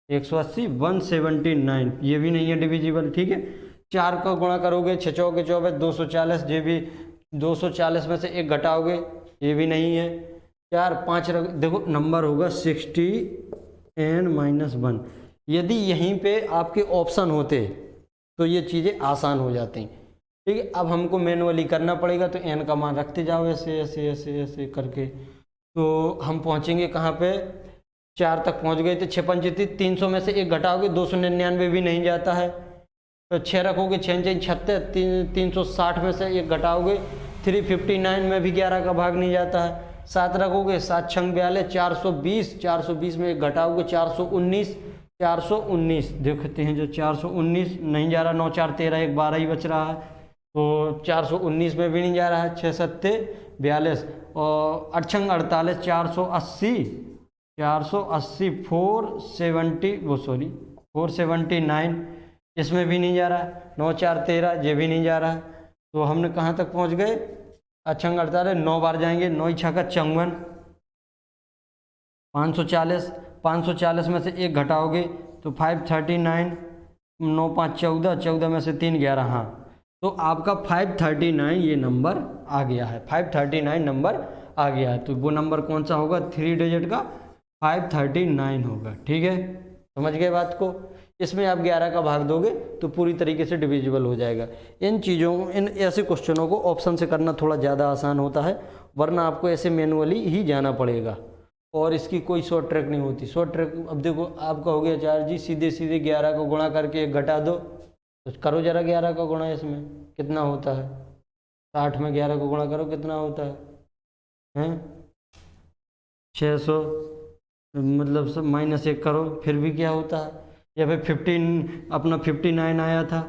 180 179, ये भी नहीं है डिविजिबल। ठीक है, 4 का गुणा करोगे 6 चौके 24 240, ये भी 240 में से 1 घटाओगे, ये भी नहीं है। 4 5 देखो नंबर होगा 60 n -1। यदि यहीं पे आपके ऑप्शन होते तो ये चीज़ें आसान हो जाती। ठीक है, अब हमको मैनुअली करना पड़ेगा, तो n का मान रखते जाओ ऐसे ऐसे ऐसे ऐसे करके। तो हम पहुंचेंगे कहाँ पे? 4 तक पहुंच गए थे। 6 पंचे 300 में से 1 घटाओगे 299 भी नहीं जाता है। तो 6 रखोगे 6 36, 360 में से 1 घटाओगे 359 में भी 11 का भाग नहीं जाता है। 7 रखोगे 7 6 42, 420, 420 में 1 घटाओगे 419, 419 देखते हैं जो 419 नहीं जा रहा। 9 4 13, 1 12 ही बच रहा है, तो 419 में भी नहीं जा रहा है। 6 7 42 और 8 6 48, 480, 479, इसमें भी नहीं जा रहा है। 9 4 13, ये भी नहीं जा रहा है। तो हमने कहाँ तक पहुँच गए? 8 6 48, 9 बार जाएंगे, 9 6 54, 540, 540 में से 1 घटाओगे तो 539, 9 5 14, 14 में से 3 11। हाँ, तो आपका 539 ये नंबर आ गया है, 539 नंबर आ गया है। तो वो नंबर कौन सा होगा? 3 डिजिट का 539 होगा। ठीक है, समझ गए बात को? इसमें आप 11 का भाग दोगे तो पूरी तरीके से डिविजिबल हो जाएगा। इन चीज़ों इन ऐसे क्वेश्चनों को ऑप्शन से करना थोड़ा ज़्यादा आसान होता है, वरना आपको ऐसे मैनुअली ही जाना पड़ेगा और इसकी कोई शॉर्ट ट्रैक नहीं होती। शॉर्ट ट्रैक अब देखो आपका हो गया 4 जी, सीधे सीधे 11 को गुणा करके 1 घटा दो, तो करो जरा 11 का गुणा, इसमें कितना होता है? 60 में 11 को गुणा करो कितना होता है? 600, मतलब सब -1 करो फिर भी क्या होता है? या फिर 15 अपना 59 आया था,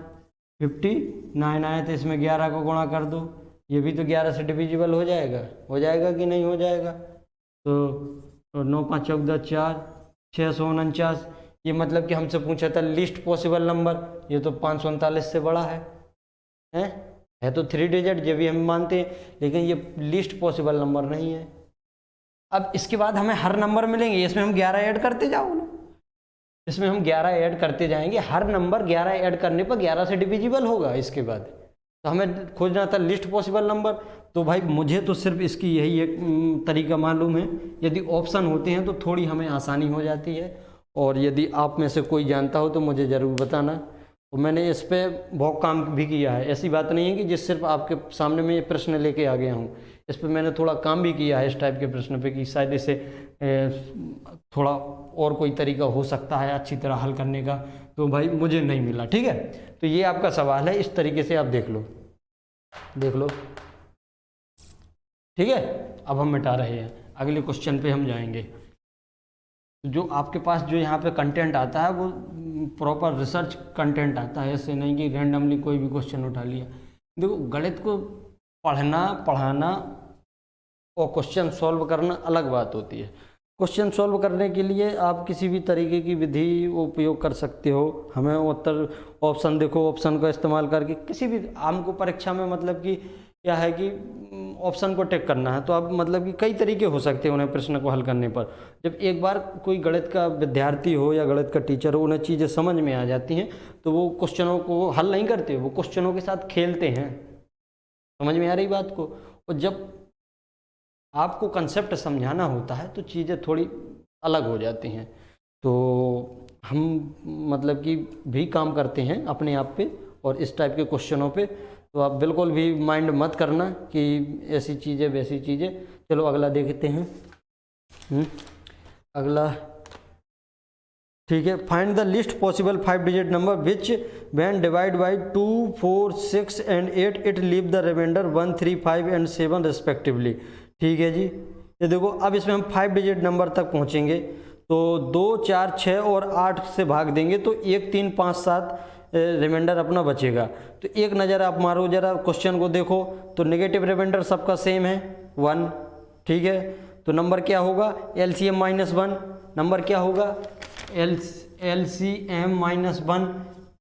59 आया था, इसमें 11 को गुणा कर दो, ये भी तो 11 से डिविजिबल हो जाएगा कि नहीं हो जाएगा? तो 9 5 14 4, 649, ये मतलब कि हमसे पूछा था लिस्ट पॉसिबल नंबर, ये तो 539 से बड़ा है तो 3 डिजिट, ये भी हम मानते हैं, लेकिन ये लिस्ट पॉसिबल नंबर नहीं है। अब इसके बाद हमें हर नंबर मिलेंगे, इसमें हम 11 ऐड करते जाओ ना, इसमें हम 11 ऐड करते जाएंगे, हर नंबर 11 ऐड करने पर 11 से डिविजिबल होगा। इसके बाद तो हमें खोजना था लिस्ट पॉसिबल नंबर, तो भाई मुझे तो सिर्फ इसकी यही एक तरीका मालूम है। यदि ऑप्शन होते हैं तो थोड़ी हमें आसानी हो जाती है, और यदि आप में से कोई जानता हो तो मुझे ज़रूर बताना। तो मैंने इस पर बहुत काम भी किया है, ऐसी बात नहीं है कि जिस सिर्फ आपके सामने में ये प्रश्न लेके आ गया हूँ, इस पर मैंने थोड़ा काम भी किया है इस टाइप के प्रश्न पे, कि शायद इसे थोड़ा और कोई तरीका हो सकता है अच्छी तरह हल करने का, तो भाई मुझे नहीं मिला। ठीक है, तो ये आपका सवाल है, इस तरीके से आप देख लो। ठीक है, अब हम मिटा रहे हैं, अगले क्वेश्चन पे हम जाएंगे। जो आपके पास जो यहाँ पे कंटेंट आता है वो प्रॉपर रिसर्च कंटेंट आता है, ऐसे नहीं कि रैंडमली कोई भी क्वेश्चन उठा लिया। देखो, गणित को पढ़ना पढ़ाना और क्वेश्चन सॉल्व करना अलग बात होती है। क्वेश्चन सॉल्व करने के लिए आप किसी भी तरीके की विधि उपयोग कर सकते हो। हमें उत्तर ऑप्शन देखो, ऑप्शन का इस्तेमाल करके किसी भी हमको परीक्षा में मतलब कि क्या है कि ऑप्शन को टिक करना है, तो आप मतलब कि कई तरीके हो सकते हैं उन्हें प्रश्न को हल करने पर। जब एक बार कोई गणित का विद्यार्थी हो या गणित का टीचर हो, उन्हें चीज़ें समझ में आ जाती हैं, तो वो क्वेश्चनों को हल नहीं करते, वो क्वेश्चनों के साथ खेलते हैं। समझ में आ रही बात को? और जब आपको कंसेप्ट समझाना होता है तो चीज़ें थोड़ी अलग हो जाती हैं। तो हम मतलब कि भी काम करते हैं अपने आप पे और इस टाइप के क्वेश्चनों पे, तो आप बिल्कुल भी माइंड मत करना कि ऐसी चीज़ें वैसी चीज़ें। चलो अगला देखते हैं। अगला ठीक है, find the least possible 5 digit number which when divide by 2 4 6 and 8 it leave the remainder 1 3 5 and 7 respectively. ठीक है जी, ये देखो, अब इसमें हम 5 डिजिट नंबर तक पहुंचेंगे, तो 2 4 6 और 8 से भाग देंगे तो 1 3 5 7 रिमाइंडर अपना बचेगा। तो एक नज़र आप मारो, जरा क्वेश्चन को देखो, तो नेगेटिव रिमाइंडर सबका सेम है 1। ठीक है, तो नंबर क्या होगा? LCM -1 नंबर क्या होगा? LCM -1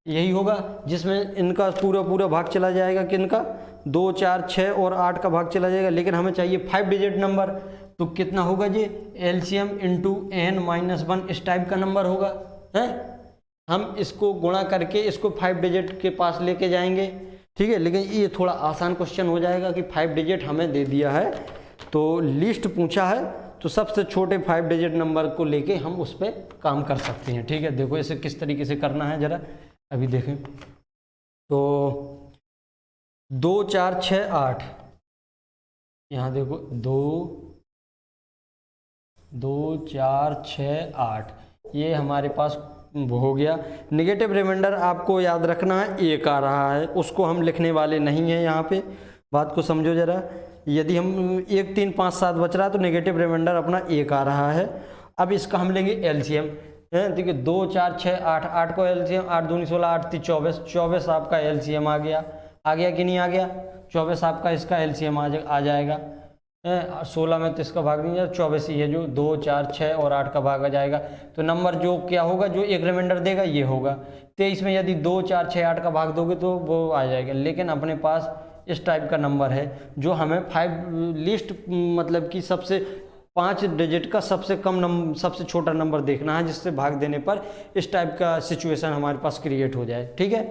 यही होगा, जिसमें इनका पूरा पूरा भाग चला जाएगा, किनका 2, 4, 6 और 8 का भाग चला जाएगा, लेकिन हमें चाहिए 5 डिजिट नंबर। तो कितना होगा जी, LCM इंटू n-1 इस टाइप का नंबर होगा है। हम इसको गुणा करके इसको 5 डिजिट के पास लेके जाएंगे, ठीक है। लेकिन ये थोड़ा आसान क्वेश्चन हो जाएगा कि 5 डिजिट हमें दे दिया है तो लिस्ट पूछा है, तो सबसे छोटे 5 डिजिट नंबर को लेके हम उस पर काम कर सकते हैं, ठीक है। देखो इसे किस तरीके से करना है जरा अभी देखें। तो 2, 4, 6, 8, यहाँ देखो 2, 4, 6, 8 ये हमारे पास हो गया। नेगेटिव रिमाइंडर आपको याद रखना है 1 आ रहा है, उसको हम लिखने वाले नहीं हैं यहाँ पे, बात को समझो जरा। यदि हम 1, 3, 5, 7 बच रहा है तो नेगेटिव रिमाइंडर अपना 1 आ रहा है। अब इसका हम लेंगे एलसीएम, ठीक है। 2, 4, 6, 8, 8 को एलसीएम, 8 दूनी 16, 8 तीन 24, 24 आपका एलसीएम आ गया कि नहीं आ गया? 24 आपका इसका एलसीएम आ जाएगा। 16 में तो इसका भाग नहीं जाएगा, 24 ही है जो 2, 4, 6 और 8 का भाग आ जाएगा। तो नंबर जो क्या होगा, जो एक रिमाइंडर देगा ये होगा। 23 में यदि 2, 4, 6, 8 का भाग दोगे तो वो आ जाएगा। लेकिन अपने पास इस टाइप का नंबर है जो हमें 5 लिस्ट मतलब कि सबसे 5 डिजिट का सबसे कम नंबर, सबसे छोटा नंबर देखना है, जिससे भाग देने पर इस टाइप का सिचुएशन हमारे पास क्रिएट हो जाए, ठीक है।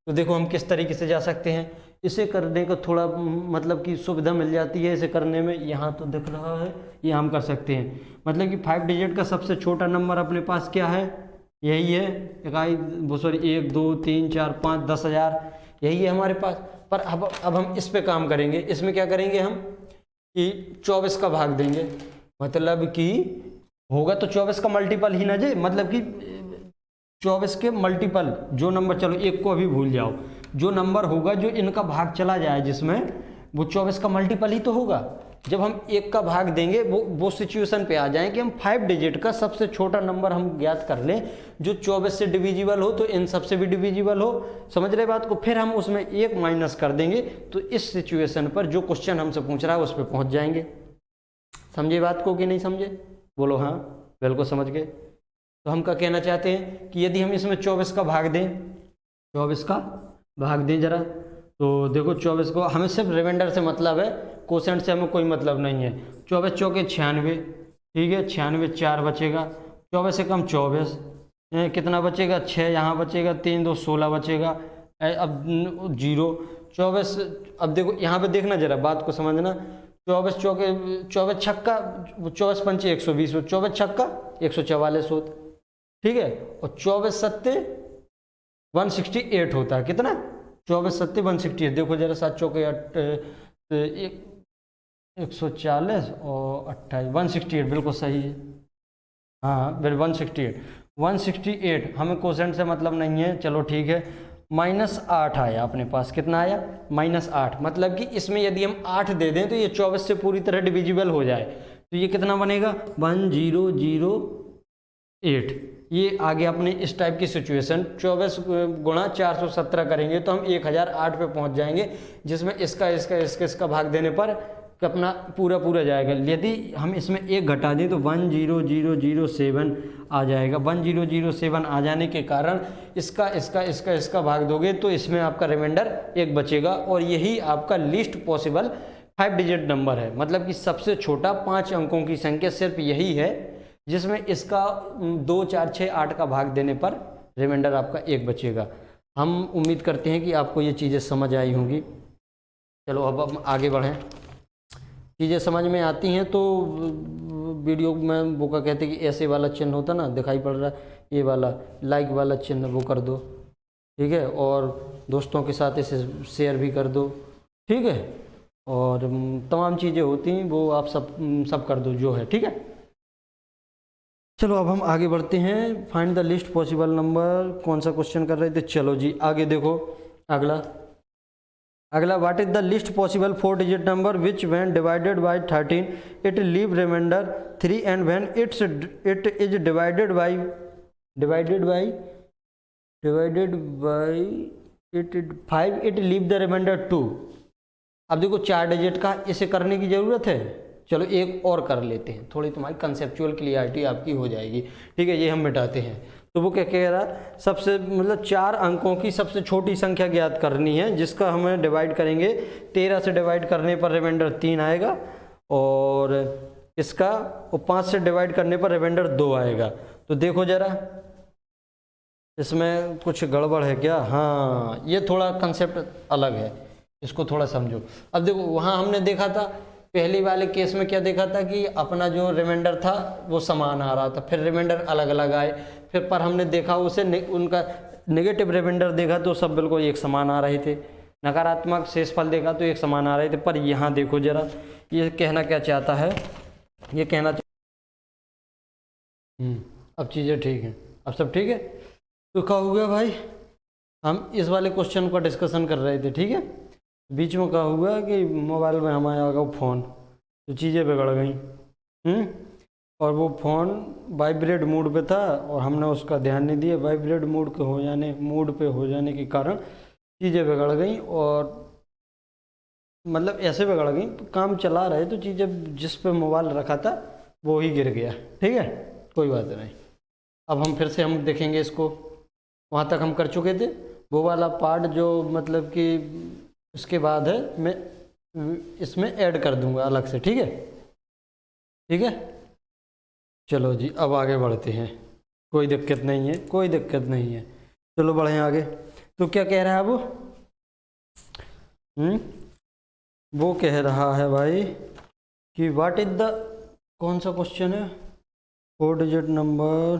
तो देखो हम किस तरीके से जा सकते हैं, इसे करने को थोड़ा मतलब कि सुविधा मिल जाती है इसे करने में। यहाँ तो दिख रहा है, ये हम कर सकते हैं। मतलब कि 5 डिजिट का सबसे छोटा नंबर अपने पास क्या है, यही है इकाई, सॉरी 1, 2, 3, 4, 5, 10,000 यही है हमारे पास। पर अब हम इस पे काम करेंगे। इसमें क्या करेंगे हम कि 24 का भाग देंगे, मतलब कि होगा तो 24 का मल्टीपल ही ना जी, मतलब कि 24 के मल्टीपल जो नंबर, चलो एक को अभी भूल जाओ, जो नंबर होगा जो इनका भाग चला जाए जिसमें, वो 24 का मल्टीपल ही तो होगा। जब हम 1 का भाग देंगे वो सिचुएशन पे आ जाए कि हम 5 डिजिट का सबसे छोटा नंबर हम ज्ञात कर लें जो 24 से डिविजिबल हो, तो इन सबसे भी डिविजिबल हो, समझ रहे बात को। फिर हम उसमें 1 माइनस कर देंगे, तो इस सिचुएशन पर जो क्वेश्चन हमसे पूछ रहा है उस पर पहुँच जाएंगे। समझे बात को कि नहीं समझे? बोलो हाँ, बिल्कुल समझ गए। तो हम क्या कहना चाहते हैं कि यदि हम इसमें 24 का भाग दें, 24 का भाग दें जरा, तो देखो 24 को हमें सिर्फ रिमाइंडर से मतलब है, कोसेंट से हमें कोई मतलब नहीं है। 24 चौके 96, ठीक है, 96 4 बचेगा, 24 से कम 24, कितना बचेगा 6, यहाँ बचेगा 3, 2 16 बचेगा, अब 0 24। अब देखो यहाँ पे देखना जरा, बात को समझना। 24 चौके 24 छक्का, 24 पंचे 120, 24 छक्का 144 होता, ठीक है। और 24 सत्ते 168 होता है, कितना? 24 सत्ते 168। देखो जरा 7 चौके 140 और 28, 168 बिल्कुल सही है। हाँ बिल्कुल 168 हमें कोसेंट से मतलब नहीं है, चलो ठीक है। -8 आया अपने पास, कितना आया? -8। मतलब कि इसमें यदि हम 8 दे दें तो ये 24 से पूरी तरह डिविजिबल हो जाए, तो ये कितना बनेगा? 1008। ये आगे अपने इस टाइप की सिचुएशन 24 गुणा 417 करेंगे तो हम 1008 पे पहुंच जाएंगे, जिसमें इसका भाग देने पर अपना पूरा जाएगा। यदि हम इसमें 1 घटा दें तो 10007 आ जाएगा। 1007 आ जाने के कारण इसका भाग दोगे तो इसमें आपका रिमाइंडर 1 बचेगा, और यही आपका लीस्ट पॉसिबल 5 डिजिट नंबर है। मतलब कि सबसे छोटा 5 अंकों की संख्या सिर्फ यही है जिसमें इसका 2, 4, 6, 8 का भाग देने पर रिमाइंडर आपका 1 बचेगा। हम उम्मीद करते हैं कि आपको ये चीज़ें समझ आई होंगी। चलो अब हम आगे बढ़ें। चीज़ें समझ में आती हैं तो वीडियो में वो क्या कहते हैं कि ऐसे वाला चिन्ह होता ना दिखाई पड़ रहा है, ये वाला लाइक वाला चिन्ह वो कर दो, ठीक है। और दोस्तों के साथ इसे शेयर भी कर दो, ठीक है। और तमाम चीज़ें होती हैं वो आप सब कर दो जो है, ठीक है। चलो अब हम आगे बढ़ते हैं। Find the least possible number, कौन सा क्वेश्चन कर रहे थे? चलो जी आगे देखो। अगला what is the least possible 4 digit number which when divided by 13 it leave remainder 3 and when it is divided by it 5 it leave the remainder 2। अब देखो 4 डिजिट का इसे करने की ज़रूरत है, चलो एक और कर लेते हैं, थोड़ी तुम्हारी कंसेप्चुअल क्लियरिटी आपकी हो जाएगी। ठीक है, ये हम मिटाते हैं। तो वो क्या कह रहा, सबसे मतलब 4 अंकों की सबसे छोटी संख्या ज्ञात करनी है, जिसका हमें डिवाइड करेंगे 13 से डिवाइड करने पर रिमाइंडर 3 आएगा, और इसका 5 से डिवाइड करने पर रिमाइंडर 2 आएगा। तो देखो जरा इसमें कुछ गड़बड़ है क्या? हाँ, ये थोड़ा कंसेप्ट अलग है, इसको थोड़ा समझो। अब देखो वहाँ हमने देखा था पहली वाले केस में क्या देखा था कि अपना जो रिमाइंडर था वो समान आ रहा था, फिर रिमाइंडर अलग अलग आए, फिर पर हमने देखा उसे उनका नेगेटिव रिमाइंडर देखा तो सब बिल्कुल एक समान आ रहे थे, नकारात्मक शेषफल देखा तो एक समान आ रहे थे। पर यहाँ देखो जरा, ये कहना क्या चाहता है, ये कहना अब चीज़ें ठीक हैं, अब सब ठीक है। तो क्या हो गया भाई, हम इस वाले क्वेश्चन का डिस्कशन कर रहे थे, ठीक है। बीच में क्या हुआ कि मोबाइल में हमारे आ गया फ़ोन, तो चीज़ें बिगड़ गई। और वो फ़ोन वाइब्रेट मोड पे था और हमने उसका ध्यान नहीं दिया, वाइब्रेट मोड के मोड पे हो जाने के कारण चीज़ें बिगड़ गई, और मतलब ऐसे बिगड़ गई, काम चला रहे तो चीज़ें जिस पे मोबाइल रखा था वो ही गिर गया। ठीक है, कोई बात नहीं। अब हम फिर से हम देखेंगे इसको, वहाँ तक हम कर चुके थे, वो वाला पार्ट जो मतलब कि उसके बाद है मैं इसमें ऐड कर दूंगा अलग से। ठीक है, ठीक है, चलो जी अब आगे बढ़ते हैं, कोई दिक्कत नहीं है, कोई दिक्कत नहीं है, चलो बढ़ें आगे। तो क्या कह रहा है वो कह रहा है भाई कि व्हाट इज द, कौन सा क्वेश्चन है, 4 डिजिट नंबर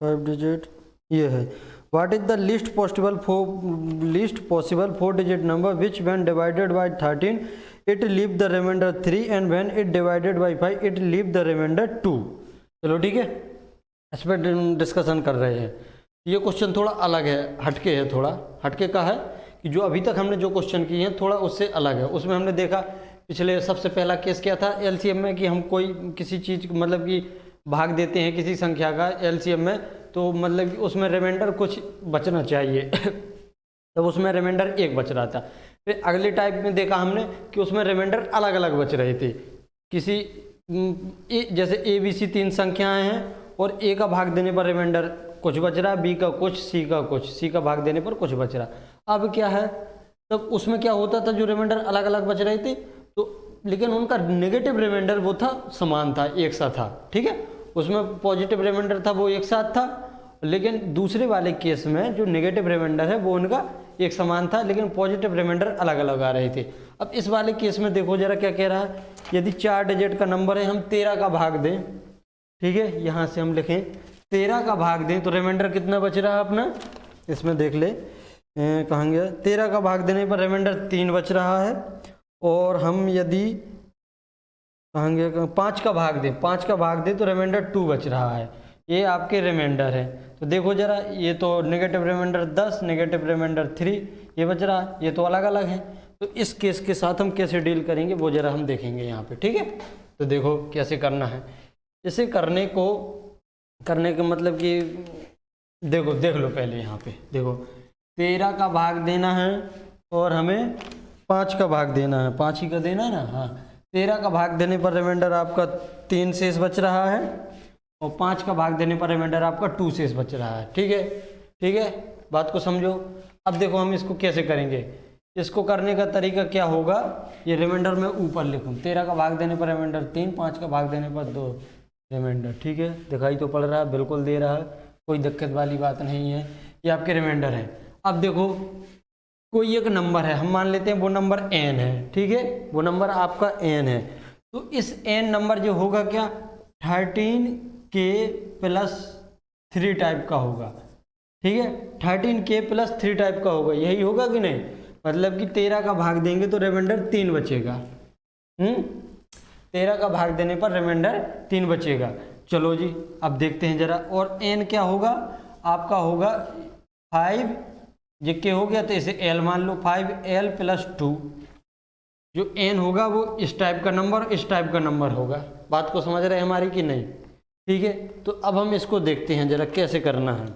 5 डिजिट, ये है, what is the least possible 4 digit number which when divided by 13 it leave the remainder 3 and when it divided by 5 it leave the remainder 2। चलो ठीक है, इस पर डिस्कशन कर रहे हैं। ये क्वेश्चन थोड़ा अलग है, हटके है, थोड़ा हटके का है कि जो अभी तक हमने जो क्वेश्चन किए हैं थोड़ा उससे अलग है। उसमें हमने देखा पिछले सबसे पहला केस क्या था एलसीएम में, कि हम कोई किसी चीज़ मतलब कि भाग देते हैं किसी संख्या का एलसीएम में, तो मतलब कि उसमें रिमाइंडर कुछ बचना चाहिए तो उसमें रिमाइंडर 1 बच रहा था। फिर अगले टाइप में देखा हमने कि उसमें रिमाइंडर अलग अलग बच रहे थे, किसी जैसे ए बी सी 3 संख्याएं हैं और ए का भाग देने पर रिमाइंडर कुछ बच रहा, बी का कुछ, सी का कुछ, सी का भाग देने पर कुछ बच रहा। अब क्या है, तब उसमें क्या होता था, जो रिमाइंडर अलग अलग बच रहे थे तो लेकिन उनका नेगेटिव रिमाइंडर वो था समान था, एक सा था। ठीक है, उसमें पॉजिटिव रिमाइंडर था वो एक साथ था, लेकिन दूसरे वाले केस में जो नेगेटिव रिमाइंडर है वो उनका एक समान था, लेकिन पॉजिटिव रिमाइंडर अलग अलग आ रहे थे। अब इस वाले केस में देखो जरा क्या कह रहा है, यदि 4 डिजिट का नंबर है, हम 13 का भाग दें, ठीक है, यहाँ से हम लिखें 13 का भाग दें तो रिमाइंडर कितना बच रहा है अपना, इसमें देख ले कहाँ गया, 13 का भाग देने पर रिमाइंडर 3 बच रहा है। और हम यदि कहाँ गया 5 का भाग दें, 5 का भाग दें तो रिमाइंडर 2 बच रहा है। ये आपके रिमाइंडर है। तो देखो जरा, ये तो नेगेटिव रिमाइंडर 10, नेगेटिव रिमाइंडर 3 ये बच रहा है, ये तो अलग अलग है। तो इस केस के साथ हम कैसे डील करेंगे वो जरा हम देखेंगे यहाँ पे। ठीक है, तो देखो कैसे करना है। इसे करने का मतलब कि देखो देख लो पहले यहाँ पे देखो, 13 का भाग देना है और हमें 5 का भाग देना है, 5 ही का देना है ना। हाँ, 13 का भाग देने पर रिमाइंडर आपका 3 शेष बच रहा है और 5 का भाग देने पर रिमाइंडर आपका 2 शेष बच रहा है। ठीक है, ठीक है, बात को समझो। अब देखो हम इसको कैसे करेंगे, इसको करने का तरीका क्या होगा, ये रिमाइंडर में ऊपर लिखूँ, 13 का भाग देने पर रिमाइंडर 3, 5 का भाग देने पर 2 रिमाइंडर। ठीक है, दिखाई तो पड़ रहा है, बिल्कुल दे रहा है, कोई दिक्कत वाली बात नहीं है, ये आपके रिमाइंडर है। अब देखो कोई एक नंबर है, हम मान लेते हैं वो नंबर n है। ठीक है, वो नंबर आपका n है, तो इस n नंबर जो होगा क्या 13k + 3 टाइप का होगा। ठीक है, 13k + 3 टाइप का होगा, यही होगा कि नहीं, मतलब कि 13 का भाग देंगे तो रिमाइंडर 3 बचेगा। 13 का भाग देने पर रिमाइंडर 3 बचेगा। चलो जी अब देखते हैं जरा, और n क्या होगा आपका, होगा 5, जिसके हो गया तो इसे l मान लो, 5l + 2, जो n होगा वो इस टाइप का नंबर, इस टाइप का नंबर होगा। बात को समझ रहे हैं हमारी कि नहीं। ठीक है, तो अब हम इसको देखते हैं जरा कैसे करना है।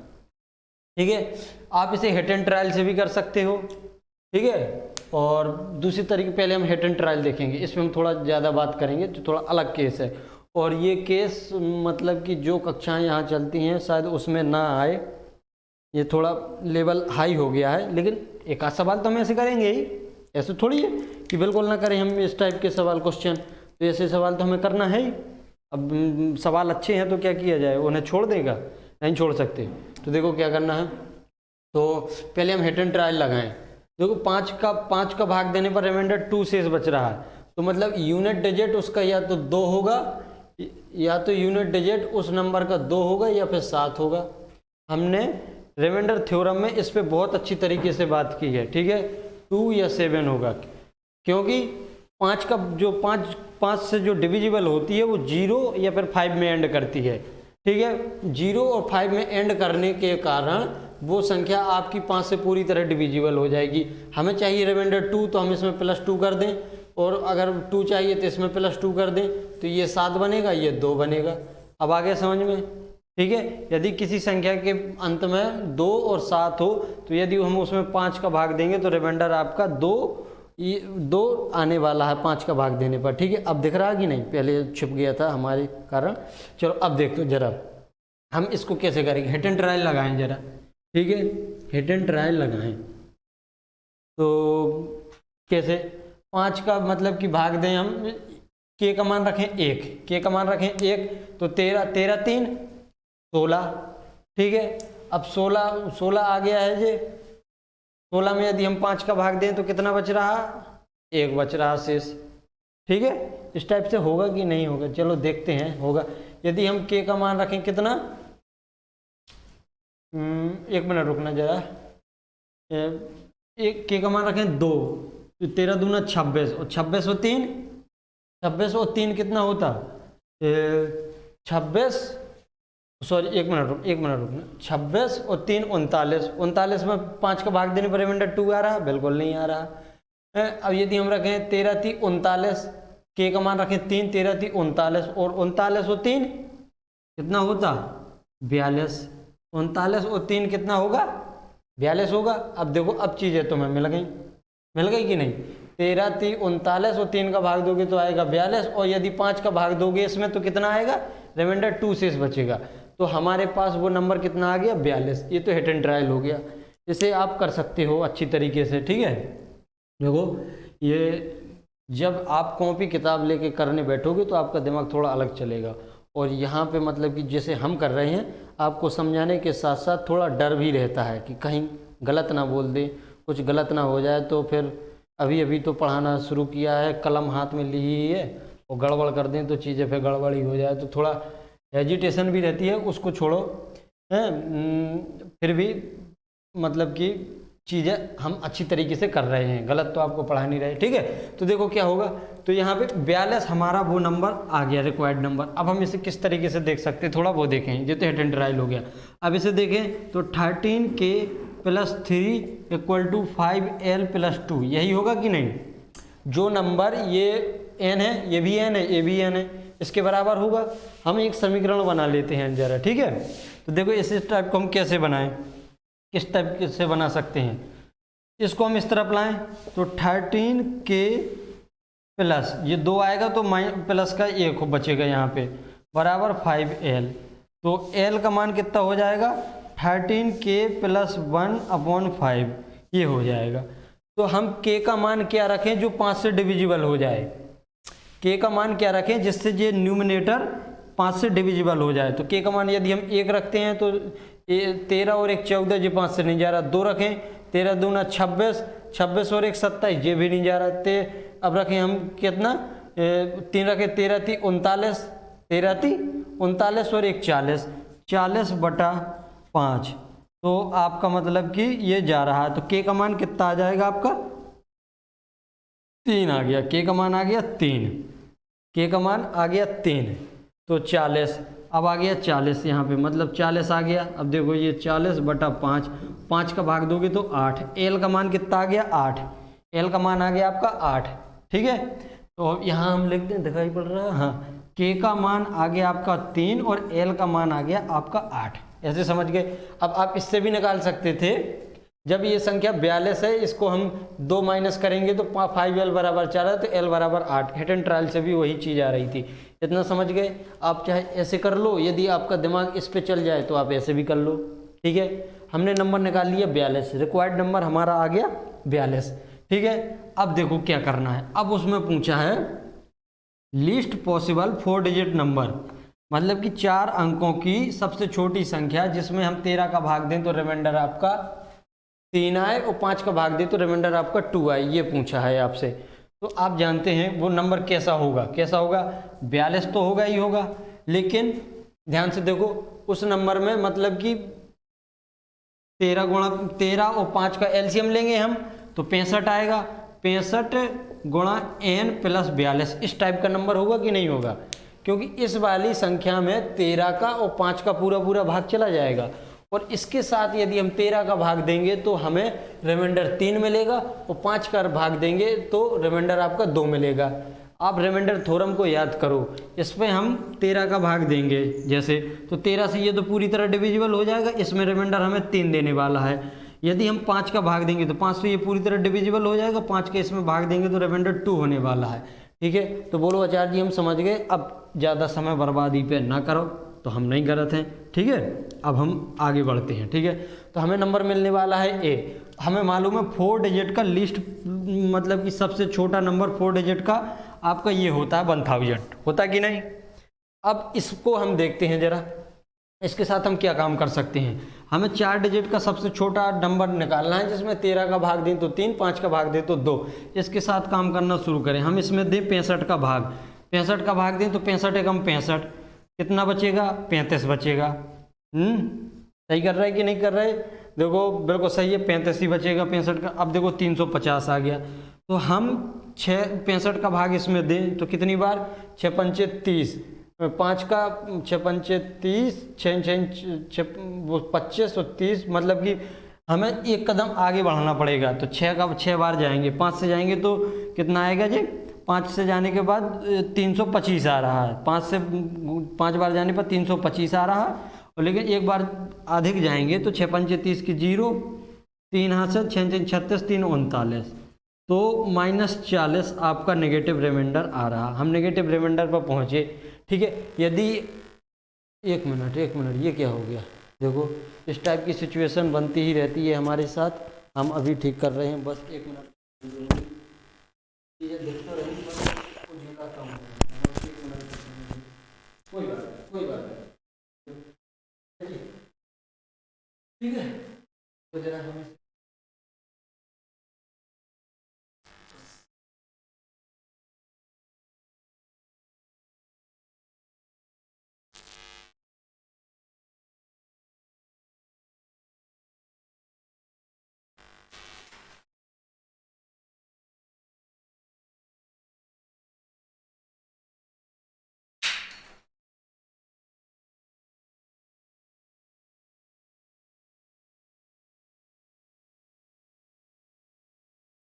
ठीक है, आप इसे हिट एंड ट्रायल से भी कर सकते हो, ठीक है। और दूसरी तरीके पहले हम हिट एंड ट्रायल देखेंगे, इसमें हम थोड़ा ज़्यादा बात करेंगे, जो थोड़ा अलग केस है। और ये केस मतलब कि जो कक्षाएं यहाँ चलती हैं शायद उसमें ना आए, ये थोड़ा लेवल हाई हो गया है, लेकिन एक आध सवाल तो हम ऐसे करेंगे ही, ऐसे थोड़ी है कि बिल्कुल ना करें हम इस टाइप के सवाल क्वेश्चन, तो ऐसे सवाल तो हमें करना है ही। अब सवाल अच्छे हैं तो क्या किया जाए, उन्हें छोड़ देगा, नहीं छोड़ सकते। तो देखो क्या करना है, तो पहले हम हिट एंड ट्रायल लगाएं। देखो 5 का भाग देने पर रिमाइंडर 2 शेष बच रहा है, तो मतलब यूनिट डिजिट उसका या तो 2 होगा, या तो यूनिट डिजिट उस नंबर का 2 होगा या फिर 7 होगा। हमने रिमाइंडर थ्योरम में इस पे बहुत अच्छी तरीके से बात की है, ठीक है। 2 या 7 होगा, क्योंकि 5 का जो 5 से जो डिविजिबल होती है वो 0 या फिर 5 में एंड करती है, ठीक है। 0 और 5 में एंड करने के कारण वो संख्या आपकी 5 से पूरी तरह डिविजिबल हो जाएगी। हमें चाहिए रिमाइंडर 2, तो हम इसमें +2 कर दें, और अगर 2 चाहिए तो इसमें +2 कर दें, तो ये 7 बनेगा, ये 2 बनेगा। अब आगे समझ में, ठीक है। यदि किसी संख्या के अंत में 2 और 7 हो, तो यदि हम उसमें 5 का भाग देंगे तो रिमाइंडर आपका 2 आने वाला है 5 का भाग देने पर, ठीक है। अब दिख रहा है कि नहीं, पहले छिप गया था हमारे कारण। चलो अब देखो जरा हम इसको कैसे करेंगे, हिट एंड ट्रायल लगाएं जरा, ठीक है। हिट एंड ट्रायल लगाएं तो कैसे, 5 का मतलब कि भाग दें हम, के का मान रखें 1, के का मान रखें 1, तो 13 3 16, ठीक है। अब 16 आ गया है जी, 16 में यदि हम 5 का भाग दें तो कितना बच रहा, 1 बच रहा शेष, ठीक है। इस टाइप से होगा कि नहीं होगा, चलो देखते हैं होगा। यदि हम के का मान रखें कितना, 1 मिनट रुकना जरा, एक के का मान रखें 2, तो 13 दूना 26, और 26 और 3 कितना होता, 26, सॉरी 1 मिनट रुकना, 26 और 3 39 में 5 का भाग देने पर रिमाइंडर 2 आ रहा, बिल्कुल नहीं आ रहा। अब यदि हम रखें 13 3 39, के का मान रखें 3, 13 3 39, और 39 और 3 कितना होता, 42, 39 और 3 कितना होगा, 42 होगा। अब देखो अब चीज़ें तुम्हें मिल गई कि नहीं, 13 3 39 और 3 का भाग दोगे तो आएगा 42, और यदि 5 का भाग दोगे इसमें तो कितना आएगा, रिमाइंडर 2 शेष बचेगा। तो हमारे पास वो नंबर कितना आ गया, 42। ये तो हिट एंड ट्रायल हो गया, इसे आप कर सकते हो अच्छी तरीके से, ठीक है। देखो ये जब आप कॉपी किताब लेके करने बैठोगे तो आपका दिमाग थोड़ा अलग चलेगा, और यहाँ पे मतलब कि जैसे हम कर रहे हैं आपको समझाने के साथ साथ थोड़ा डर भी रहता है कि कहीं गलत ना बोल दे, कुछ गलत ना हो जाए, तो फिर अभी तो पढ़ाना शुरू किया है, कलम हाथ में ली ही है, और गड़बड़ कर दें तो चीज़ें फिर गड़बड़ ही हो जाए, तो थोड़ा हेजिटेशन भी रहती है, उसको छोड़ो है। फिर भी मतलब कि चीज़ें हम अच्छी तरीके से कर रहे हैं, गलत तो आपको पढ़ा नहीं रहे, ठीक है। तो देखो क्या होगा, तो यहाँ पे 42 हमारा वो नंबर आ गया, रिक्वायर्ड नंबर। अब हम इसे किस तरीके से देख सकते हैं, थोड़ा वो देखें, ये तो हिट एंड ट्रायल हो गया। अब इसे देखें तो 13K + 3 = 5L + 2, यही होगा कि नहीं। जो नंबर ये n है, ये भी n है, ये भी n है, इसके बराबर होगा। हम एक समीकरण बना लेते हैं जरा, ठीक है। तो देखो इस टाइप को हम कैसे बनाएं, किस टाइप से बना सकते हैं, इसको हम इस तरफ लाएं तो 13K प्लस ये 2 आएगा तो प्लस का 1 बचेगा यहाँ पे, बराबर 5L। तो L का मान कितना हो जाएगा, 13K + 1/5 ये हो जाएगा। तो हम K का मान क्या रखें जो 5 से डिविजिबल हो जाए, K का मान क्या रखें जिससे ये न्यूमिनेटर 5 से डिविजिबल हो जाए। तो K का मान यदि हम 1 रखते हैं तो 13 और 1 14, ये 5 से नहीं जा रहा, 2 रखें, 13 दूना 26, 26 और 1 27, ये भी नहीं जा रहा। अब रखें हम कितना, 3 रखें, 13 3 39, 13 3 39 और 1 40, 40/5। तो आपका मतलब कि ये जा रहा है, तो K का मान कितना आ जाएगा आपका, 3 आ गया, K का मान आ गया 3, K का मान आ गया 3, तो 40। अब आ गया 40 यहाँ पे, मतलब 40 आ गया। अब देखो ये 40/5, 5 का भाग दोगे तो 8, L का मान कितना आ गया, 8, L का मान आ गया आपका 8, ठीक है। तो यहाँ हम लिखते हैं, दिखाई पड़ रहा है, हाँ, K का मान आ गया आपका 3 और L का मान आ गया आपका 8, ऐसे समझ गए। अब आप इससे भी निकाल सकते थे, जब ये संख्या 42 है, इसको हम 2 माइनस करेंगे तो 5l बराबर 4 है, तो l बराबर 8। हिट एंड ट्रायल से भी वही चीज़ आ रही थी। इतना समझ गए? आप चाहे ऐसे कर लो, यदि आपका दिमाग इस पे चल जाए तो आप ऐसे भी कर लो। ठीक है, हमने नंबर निकाल लिया 42, रिक्वायर्ड नंबर हमारा आ गया 42। ठीक है, अब देखो क्या करना है। अब उसमें पूछा है लीस्ट पॉसिबल 4 डिजिट नंबर, मतलब कि 4 अंकों की सबसे छोटी संख्या जिसमें हम 13 का भाग दें तो रिमाइंडर आपका 3 आए और 5 का भाग दें तो रिमाइंडर आपका 2 आए, ये पूछा है आपसे। तो आप जानते हैं वो नंबर कैसा होगा, कैसा होगा? 42 तो होगा ही होगा, लेकिन ध्यान से देखो उस नंबर में मतलब कि 13 और 5 का एलसीएम लेंगे हम तो 65 आएगा। 65 गुणा n प्लस 42, इस टाइप का नंबर होगा कि नहीं होगा? क्योंकि इस वाली संख्या में 13 का और 5 का पूरा पूरा भाग चला जाएगा, और इसके साथ यदि हम 13 का भाग देंगे तो हमें रिमाइंडर 3 मिलेगा, और 5 का भाग देंगे तो रिमाइंडर आपका 2 मिलेगा। आप रिमाइंडर थ्योरम को याद करो, इस पर हम 13 का भाग देंगे जैसे, तो 13 से ये तो पूरी तरह डिविजिबल हो जाएगा, इसमें रिमाइंडर हमें 3 देने वाला है। यदि हम 5 का भाग देंगे तो 5 से ये पूरी तरह डिविजिबल हो जाएगा, 5 के इसमें भाग देंगे तो रिमाइंडर 2 होने वाला है। ठीक है, तो बोलो आचार्य जी हम समझ गए, अब ज़्यादा समय बर्बादी पे ना करो, तो हम नहीं गलत हैं। ठीक है, अब हम आगे बढ़ते हैं। ठीक है, तो हमें नंबर मिलने वाला है ए। हमें मालूम है 4 डिजिट का लीस्ट, मतलब कि सबसे छोटा नंबर 4 डिजिट का आपका ये होता है 1000, होता कि नहीं? अब इसको हम देखते हैं जरा, इसके साथ हम क्या काम कर सकते हैं। हमें 4 डिजिट का सबसे छोटा नंबर निकालना है जिसमें 13 का भाग दें तो 3, 5 का भाग दें तो 2। इसके साथ काम करना शुरू करें। हम इसमें दें 65 का भाग, 65 का भाग दें तो 65 एकम 65, कितना बचेगा? 35 बचेगा। सही कर रहा है कि नहीं कर रहे? देखो बिल्कुल सही है, 35 ही बचेगा 65 का। अब देखो 350 आ गया, तो हम 65 का भाग इसमें दें तो कितनी बार? 6 पंचे 30, 5 का 6 पंचे 30, 25 और 30, मतलब कि हमें एक कदम आगे बढ़ाना पड़ेगा। तो 6 बार जाएंगे, 5 से जाएंगे तो कितना आएगा जी? 5 से जाने के बाद 325 आ रहा है, 5 बार जाने पर 325 आ रहा है, और लेकिन एक बार अधिक जाएंगे तो 6 पंचे 30 की 0, 3 हाथ से 6 36, 3 39, तो -40 आपका नेगेटिव रिमाइंडर आ रहा। हम नेगेटिव रिमाइंडर पर पहुँचे। ठीक है, यदि एक मिनट ये क्या हो गया? देखो इस टाइप की सिचुएशन बनती ही रहती है हमारे साथ, हम अभी ठीक कर रहे हैं, बस 1 मिनट ये देखते रहेंगे, बस कुछ का काम है, बस 1 मिनट, कोई बात नहीं। ठीक है, तो जरा हमें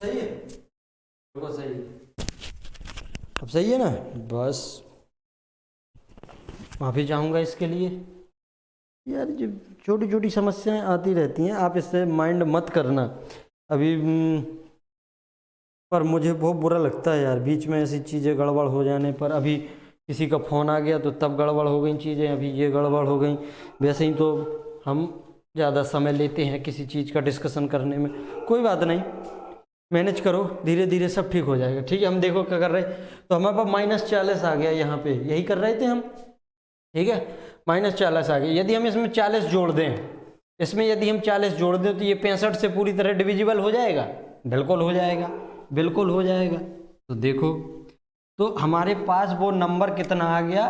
सही है, बिल्कुल सही है, अब सही है ना? बस माफ़ी चाहूँगा इसके लिए। यार जो छोटी छोटी समस्याएं आती रहती हैं, आप इससे माइंड मत करना अभी। पर मुझे बहुत बुरा लगता है यार, बीच में ऐसी चीज़ें गड़बड़ हो जाने पर। अभी किसी का फ़ोन आ गया तो तब गड़बड़ हो गई चीज़ें, अभी ये गड़बड़ हो गई। वैसे ही तो हम ज़्यादा समय लेते हैं किसी चीज़ का डिस्कशन करने में। कोई बात नहीं, मैनेज करो, धीरे धीरे सब ठीक हो जाएगा। ठीक है, हम देखो क्या कर रहे हैं, तो हमारे पास -40 आ गया यहाँ पे, यही कर रहे थे हम। ठीक है, -40 आ गया। यदि हम इसमें 40 जोड़ दें, इसमें यदि हम 40 जोड़ दें तो ये 65 से पूरी तरह डिविजिबल हो जाएगा? बिल्कुल हो जाएगा, बिल्कुल हो जाएगा। तो देखो, तो हमारे पास वो नंबर कितना आ गया?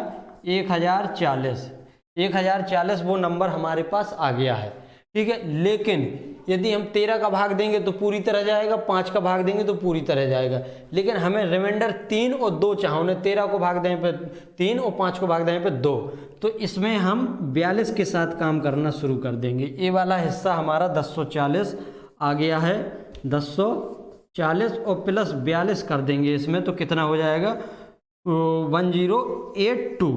1040। 1040 वो नंबर हमारे पास आ गया है। ठीक है, लेकिन यदि हम 13 का भाग देंगे तो पूरी तरह जाएगा, 5 का भाग देंगे तो पूरी तरह जाएगा, लेकिन हमें रिमाइंडर 3 और 2 चाहो। उन्हें 13 को भाग देने पर 3 और 5 को भाग देने पर 2, तो इसमें हम 42 के साथ काम करना शुरू कर देंगे। ये वाला हिस्सा हमारा 1040 आ गया है, 1040 और प्लस 42 कर देंगे इसमें, तो कितना हो जाएगा? 1082,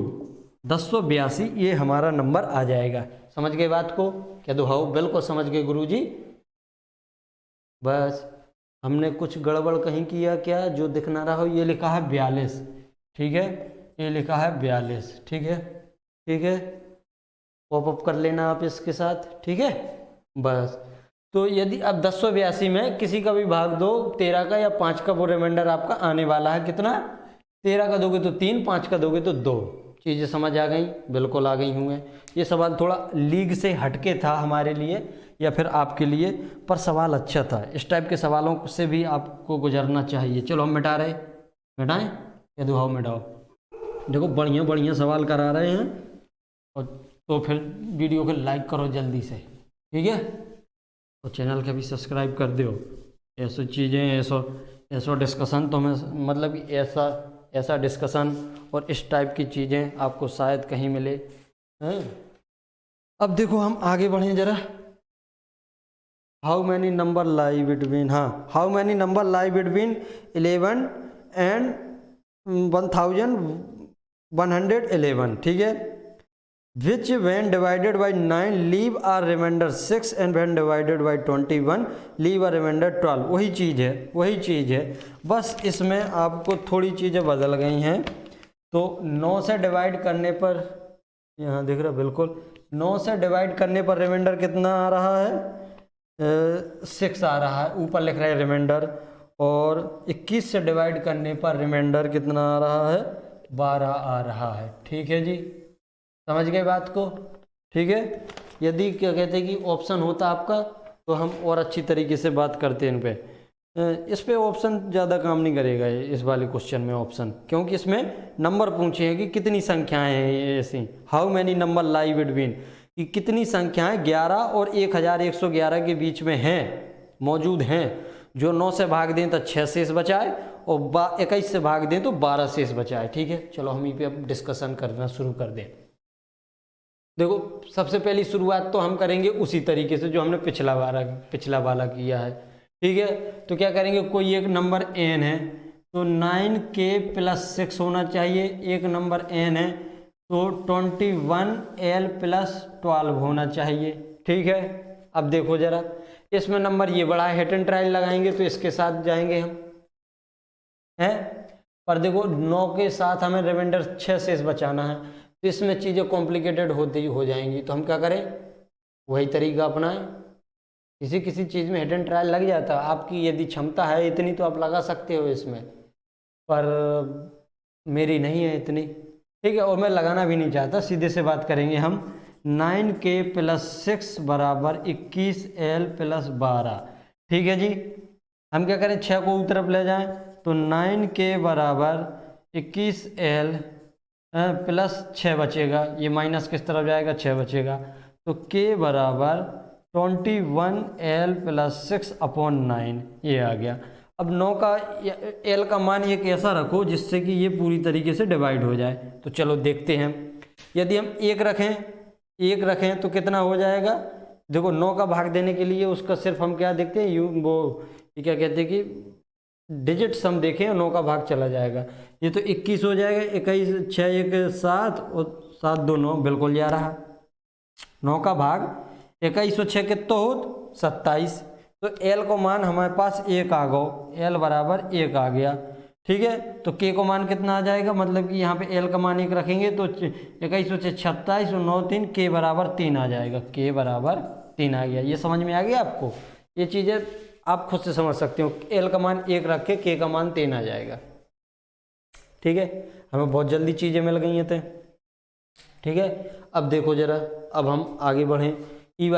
1082 ये हमारा नंबर आ जाएगा। समझ गए बात को? क्या दुहाओ? बिल्कुल समझ गए गुरुजी। बस हमने कुछ गड़बड़ कहीं किया क्या, जो दिख ना रहा हो, ये लिखा है 42, ठीक है, ये लिखा है 42, ठीक है, ठीक है, पॉपअप कर लेना आप इसके साथ, ठीक है। बस तो यदि अब 1082 में किसी का भी भाग दो 13 का या 5 का, वो रिमाइंडर आपका आने वाला है कितना, 13 का दोगे तो 3, 5 का दोगे तो 2। चीज़ें समझ आ गई, बिल्कुल आ गई होंगे। ये सवाल थोड़ा लीग से हटके था हमारे लिए या फिर आपके लिए, पर सवाल अच्छा था। इस टाइप के सवालों से भी आपको गुजरना चाहिए। चलो हम मिटा रहे, मिटाएं या दुहाओ मिटाओ, देखो बढ़िया बढ़िया सवाल करा रहे हैं, और तो फिर वीडियो को लाइक करो जल्दी से, ठीक है, और चैनल का भी सब्सक्राइब कर दो। ऐसी चीज़ें, ऐसा डिस्कशन तो हमें, मतलब ऐसा डिस्कशन और इस टाइप की चीज़ें आपको शायद कहीं मिले हैं। अब देखो हम आगे बढ़ें जरा। How many number lie between, हाँ, how many number lie between 11 and 1111, ठीक है। Which when divided by 9 leave are remainder 6 and when divided by 21 leave are remainder 12। वही चीज़ है, वही चीज़ है, बस इसमें आपको थोड़ी चीज़ें बदल गई हैं। तो 9 से डिवाइड करने पर, यहाँ दिख रहा बिल्कुल, 9 से डिवाइड करने पर रिमाइंडर कितना आ रहा है, 6 आ रहा है, ऊपर लिख रहा है रिमाइंडर। और 21 से डिवाइड करने पर रिमाइंडर कितना आ रहा है, 12 आ रहा है, ठीक है जी, समझ गए बात को, ठीक है। यदि क्या कहते हैं कि ऑप्शन होता आपका तो हम और अच्छी तरीके से बात करते हैं इन पे। इस पे ऑप्शन ज़्यादा काम नहीं करेगा इस वाले क्वेश्चन में ऑप्शन, क्योंकि इसमें नंबर पूछे हैं कि कितनी संख्याएं हैं ऐसी। How many number lie between, कि कितनी संख्याएं 11 और 1111 के बीच में हैं, मौजूद हैं। जो 9 से भाग दें तो 6 शेष बचाए, और 21 से भाग दें तो 12 शेष बचाए, ठीक है। चलो हम यहीं पे अब डिस्कशन करना शुरू कर दें। देखो सबसे पहली शुरुआत तो हम करेंगे उसी तरीके से जो हमने पिछला वाला किया है, ठीक है। तो क्या करेंगे, कोई एक नंबर n है तो 9k + 6 होना चाहिए। एक नंबर n है तो 21l + 12 होना चाहिए, ठीक है। अब देखो जरा, इसमें नंबर ये बड़ा है, हिट एंड ट्रायल लगाएंगे तो इसके साथ जाएंगे हम, हैं। पर देखो 9 के साथ हमें रिमाइंडर 6 शेष बचाना है, तो इसमें चीज़ें कॉम्प्लिकेटेड होती हो जाएंगी। तो हम क्या करें, वही तरीका अपनाएं। किसी किसी चीज़ में हिट एंड ट्रायल लग जाता है, आपकी यदि क्षमता है इतनी तो आप लगा सकते हो इसमें, पर मेरी नहीं है इतनी, ठीक है, और मैं लगाना भी नहीं चाहता। सीधे से बात करेंगे हम, 9k + 6 = 21l + 12, ठीक है जी। हम क्या करें, 6 को ऊपर तरफ ले जाएं तो 9k = 21l + 6 बचेगा, ये माइनस किस तरफ जाएगा, 6 बचेगा, तो k = 21l + 6/9, ये आ गया। अब 9 का l का मान एक ऐसा रखो जिससे कि ये पूरी तरीके से डिवाइड हो जाए। तो चलो देखते हैं, यदि हम 1 रखें तो कितना हो जाएगा। देखो 9 का भाग देने के लिए उसका सिर्फ हम क्या देखते हैं, ये क्या कहते हैं कि डिजिट सम देखें, 9 का भाग चला जाएगा। ये तो 21 हो जाएगा, 21, 6 1 7 और 7 2 9, बिल्कुल जा रहा। 9 का भाग 21 और 6 कितना हो, 27। तो l को मान हमारे पास 1 आ गया, l = 1 आ गया, ठीक है। तो k को मान कितना आ जाएगा, मतलब कि यहाँ पे l का मान 1 रखेंगे तो 21 और 6 27 और 9 3, k = 3 आ जाएगा, k = 3 आ गया। ये समझ में आ गया आपको, ये चीज़ें आप खुद से समझ सकते हो। l का मान 1 रख के k का मान 3 आ जाएगा, ठीक है। हमें बहुत जल्दी चीज़ें मिल गई हैं, ठीक है। अब देखो जरा, अब हम आगे बढ़ें, ई